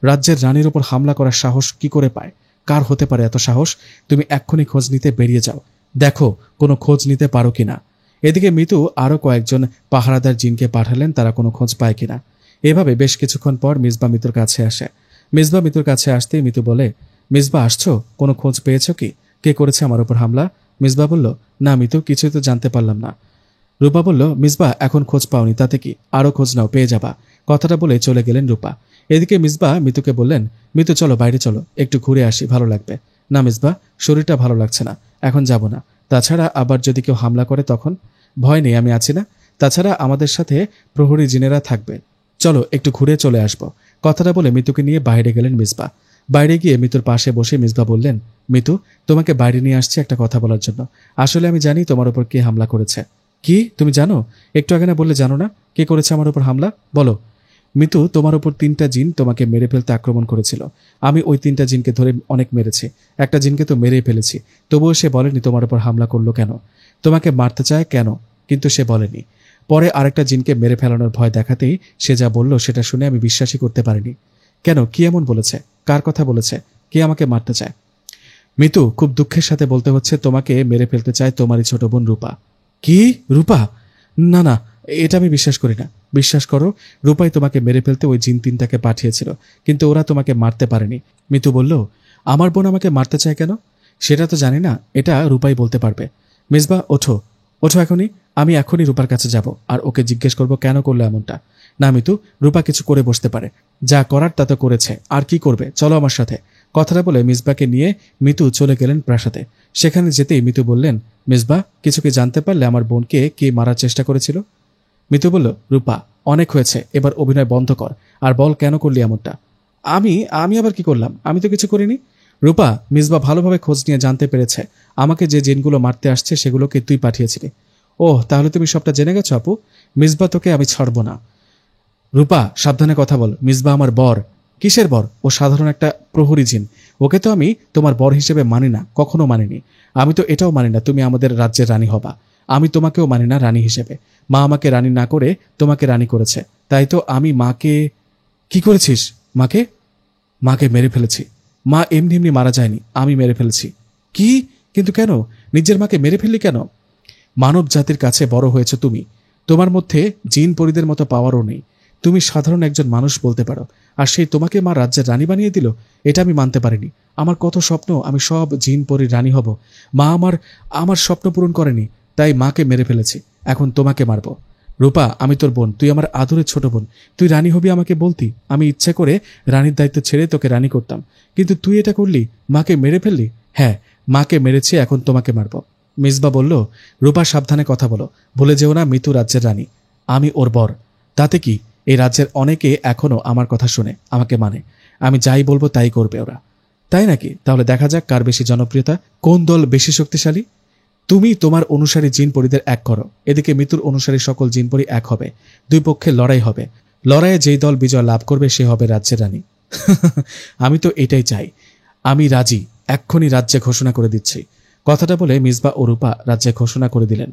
রাজ্যের রানীর উপর হামলা করার সাহস কি করে পায়? কার হতে পারে এত সাহস? তুমি এক্ষুনি খোঁজ নিতে বেরিয়ে যাও। দেখো কোনো খোঁজ নিতে পারো কিনা। এদিকে মিতু আরও কয়েকজন পাহারাদার জিনকে পাঠালেন, তারা কোনো খোঁজ পায় কিনা। এভাবে বেশ কিছুক্ষণ পর মিসবা মিতুর কাছে আসে। মিসবা মিতুর কাছে আসতেই মিতু বলে, মিসবা, আসছো? কোনো খোঁজ পেয়েছ কি? কে করেছে আমার উপর হামলা? মিসবা বলল, না মিতু, কিছুই তো জানতে পারলাম না। রূপা বলল, মিসবা, এখন খোঁজ পাওনি, তাতে কি? আরও খোঁজ নাও, পেয়ে যাবা। কথাটা বলে চলে গেলেন রূপা। এদিকে মিসবা মিতুকে বললেন, মিতু চলো বাইরে চলো, একটু ঘুরে আসি, ভালো লাগবে। না মিসবা, শরীরটা ভালো লাগছে না, এখন যাব না। তাছাড়া আবার যদি কেউ হামলা করে তখন? ভয় নেই, আমি আছি না। তাছাড়া আমাদের সাথে প্রহরী জিনেরা থাকবে। চলো একটু ঘুরে চলে আসবো। কথাটা বলে মিতুকে নিয়ে বাইরে গেলেন মিসবা। বাইরে গিয়ে মিতুর পাশে বসে মিসবা বললেন, মিতু, তোমাকে বাইরে নিয়ে আসছি একটা কথা বলার জন্য। আসলে আমি জানি তোমার উপর কে হামলা করেছে। কি? তুমি জানো? একটু আগে না বললে জানো না? কে করেছে আমার উপর হামলা? বলো। মিতু, তোমার উপর 3টা জিন তোমাকে মেরে ফেলতে আক্রমণ করেছিল। আমি ওই 3টা জিনকে ধরে অনেক মেরেছি। একটা জিনকে তো মেরেই ফেলেছি, তবুও সে বলেনি তোমার উপর হামলা করলো কেন। তোমাকে মারতে চায় কেন, কিন্তু সে বলেনি। পরে আরেকটা জিনকে মেরে ফেলানোর ভয় দেখাতেই সে যা বলল সেটা শুনে আমি বিশ্বাসই করতে পারিনি। কেন, কি এমন বলেছে? কার কথা বলেছে? কে আমাকে মারতে চায়? মিতু, খুব দুঃখের সাথে বলতে হচ্ছে, তোমাকে মেরে ফেলতে চায় তোমারই ছোট বোন রূপা। কি? রূপা? না না, এটা আমি বিশ্বাস করি না। বিশ্বাস করো, রূপাই তোমাকে মেরে ফেলতে ওই জিন 3টাকে পাঠিয়েছিল, কিন্তু ওরা তোমাকে মারতে পারেনি। মিতু বলল, আমার বোন আমাকে মারতে চায় কেন? সেটা তো জানি না, এটা রূপাই বলতে পারবে। মিসবা ওঠো, ওঠো এখনই। আমি এখনই রূপার কাছে যাব আর ওকে জিজ্ঞেস করব কেন করলো এমনটা। না মিতু, রূপা কিছু করে বসতে পারে, যা করার তা তো করেছে, আর কি করবে, চলো আমার সাথে। কথাটা বলে মিসবাকে নিয়ে মিতু চলে গেলেন প্রাসাদে। সেখানে যেতেই মিতু বললেন, মিসবা, কিছু কি জানতে পারলে আমার বোনকে কে মারার চেষ্টা করেছিল? মিতু বলল, রূপা, অনেক হয়েছে, এবার অভিনয় বন্ধ কর আর বল কেন করলি এমনটা। আমি আমি আবার কি করলাম? আমি তো কিছু করিনি। রূপা, মিসবা ভালোভাবে খোঁজ নিয়ে জানতে পেরেছে আমাকে যে জিনগুলো মারতে আসছে সেগুলোকে তুই পাঠিয়েছিলি। ওহ, তাহলে তুমি সবটা জেনে গেছো আপু। মিসবা, তোকে আমি ছাড়বো না। রূপা, সাবধানে কথা বল। মিসবা আমার বর। কিসের বর? ও সাধারণ একটা প্রহরী জিন। ওকে তো আমি তোমার বর হিসেবে মানি না, কখনো মানিনি। আমি তো এটাও মানি না তুমি আমাদের রাজ্যের রানী হবা। আমি তোমাকেও মানি না রানী হিসেবে। মা আমাকে রানী না করে তোমাকে রানী করেছে। তাই তো আমি মাকে... কি করেছিস? মাকে? মাকে মেরে ফেলেছি। মা এমনি এমনি মারা যায়নি, আমি মেরে ফেলেছি। কি? কিন্তু কেন? নিজের মাকে মেরে ফেললি কেন? মানব জাতির কাছে বড় হয়েছে তুমি। তোমার মধ্যে জিন পরিদের মতো পাওয়ারও নেই। তুমি সাধারণ একজন মানুষ বলতে পারো, আর সেই তোমাকে মা রাজ্যের রানী বানিয়ে দিল। এটা আমি মানতে পারিনি। আমার কত স্বপ্ন, আমি সব জিন পরির রানী হব। মা আমার আমার স্বপ্ন পূরণ করেনি, তাই মাকে মেরে ফেলেছি। এখন তোমাকে মারব। রূপা, আমি তোর বোন, তুই আমার আদরের ছোট বোন। তুই রানী হবি আমাকে বলতি, আমি ইচ্ছে করে রানীর দায়িত্ব ছেড়ে তোকে রানী করতাম। কিন্তু তুই এটা করলি, মাকে মেরে ফেললি। হ্যাঁ, মাকে মেরেছি, এখন তোমাকে মারব। মিসবা বলল, রূপা সাবধানে কথা বলো, ভুলে যেও না মিতু রাজ্যের রানী, আমি ওর বর। তাতে কি, এই রাজ্যের অনেকে এখনো আমার কথা শুনে, আমাকে মানে। আমি যাই বলবো তাই করবে ওরা। তাই নাকি? তাহলে দেখা যাক কার বেশি জনপ্রিয়তা, কোন দল বেশি শক্তিশালী। তুমি তোমার অনুসারী জিন পরিদের এক করো, এদিকে মিতুর অনুসারী সকল জিন পরি এক হবে। দুই পক্ষে লড়াই হবে। লড়াইয়ে যেই দল বিজয় লাভ করবে সে হবে রাজ্যের রানী। আমি তো এটাই চাই। আমি রাজি, এক্ষুনি রাজ্যে ঘোষণা করে দিচ্ছি। কথাটা বলে মিসবা ও রূপা রাজ্যে ঘোষণা করে দিলেন।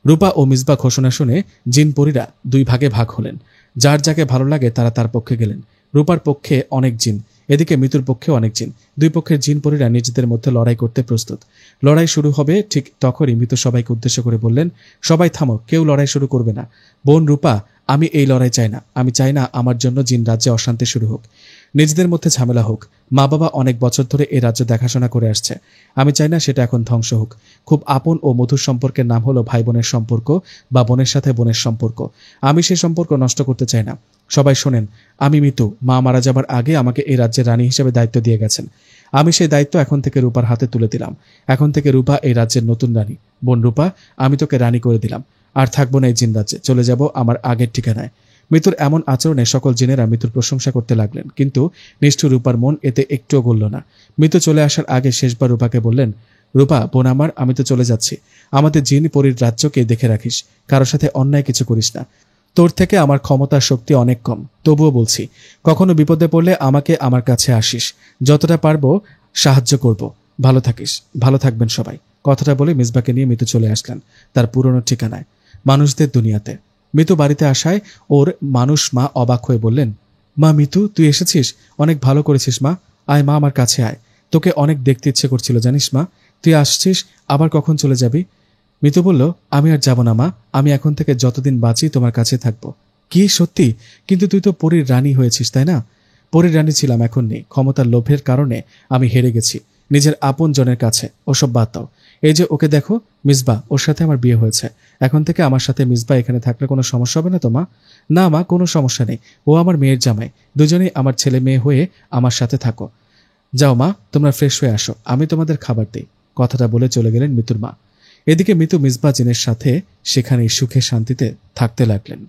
রূপা ও মিসবা ঘোষণা শুনে জিনপরীরা দুই ভাগে ভাগ হলেন। যার যাকে ভালো লাগে তারা তার পক্ষে গেলেন। রূপার পক্ষে অনেক জিন, এদিকে মিতুর পক্ষে অনেক জিন। দুই পক্ষের জিনপরীরা নিজেদের মধ্যে লড়াই করতে প্রস্তুত। লড়াই শুরু হবে ঠিক তখনই মিতু সবাইকে উদ্দেশ্য করে বললেন, সবাই থামো, কেউ লড়াই শুরু করবে না। বোন রূপা, আমি এই লড়াই চাই না। আমি চাই না আমার জন্য জিন রাজ্যে অশান্তি শুরু হোক, নিজেদের মধ্যে ঝামেলা হোক। মা বাবা অনেক বছর ধরে এই রাজ্য দেখাশোনা করে আসছে। আমি চাই না সেটা এখন ধ্বংস হোক। খুব আপন ও মধুর সম্পর্কের নাম হলো ভাই বোনের সম্পর্ক বা বোনের সাথে বোনের সম্পর্ক। আমি সেই সম্পর্ক নষ্ট করতে চাই না। সবাই শোনেন, আমি মিতু, মা মারা যাবার আগে আমাকে এই রাজ্যের রানী হিসেবে দায়িত্ব দিয়ে গেছেন। আমি সেই দায়িত্ব এখন থেকে রূপার হাতে তুলে দিলাম। এখন থেকে রূপা এই রাজ্যের নতুন রানী। বোন রূপা, আমি তোকে রানী করে দিলাম। আর থাকবো না এই জিন রাজ্যে, চলে যাব আমার আগের ঠিকানায়। মিতুর এমন আচরণে সকল জিনেরা মিতুর প্রশংসা করতে লাগলেন, কিন্তু নিষ্ঠুর রূপার মন এতে একটুও গলল না। মিতু চলে আসার আগে শেষবার রূপাকে বললেন, রূপা বোন আমার, আমি তো চলে যাচ্ছি। আমাদের জিন পরীর রাজ্যকে দেখে রাখিস, কারোর সাথে অন্যায় কিছু করিস না। তোর থেকে আমার ক্ষমতার শক্তি অনেক কম, তবুও বলছি, কখনো বিপদে পড়লে আমাকে আমার কাছে আসিস, যতটা পারবো সাহায্য করব। ভালো থাকিস। ভালো থাকবেন সবাই। কথাটা বলে মিসবাকে নিয়ে মিতু চলে আসলেন তার পুরনো ঠিকানায়, মানুষদের দুনিয়াতে। মিতু বাড়িতে আসায় ওর মানুষ মা অবাক হয়ে বললেন, মা মিতু, তুই এসেছিস, অনেক ভালো করেছিস মা। আয় মা, আমার কাছে আয়, তোকে অনেক দেখতে ইচ্ছে করছিল জানিস মা। তুই আসছিস, আবার কখন চলে যাবি? মিতু বলল, আমি আর যাব না মা, আমি এখন থেকে যতদিন বাঁচি তোমার কাছে থাকবো। কি সত্যি? কিন্তু তুই তো পরীর রানী হয়েছিস, তাই না? পরীর রানী ছিলাম, এখন নেই। ক্ষমতার লোভের কারণে আমি হেরে গেছি নিজের আপন জনের কাছে। ওসব বাদ দাও। এই যে ওকে দেখো, মিসবা, ওর সাথে আমার বিয়ে হয়েছে। এখন থেকে আমার সাথে মিসবা এখানে থাকলে কোনো সমস্যা হবে না তো মা? না মা, কোনো সমস্যা নেই। ও আমার মেয়ের জামাই, দুজনেই আমার ছেলে মেয়ে হয়ে আমার সাথে থাকো। যাও মা, তোমরা ফ্রেশ হয়ে আসো, আমি তোমাদের খাবার দিই। কথাটা বলে চলে গেলেন মিতুর মা। এদিকে মিতু মিসবা জিনের সাথে সেখানে সুখে শান্তিতে থাকতে লাগলেন।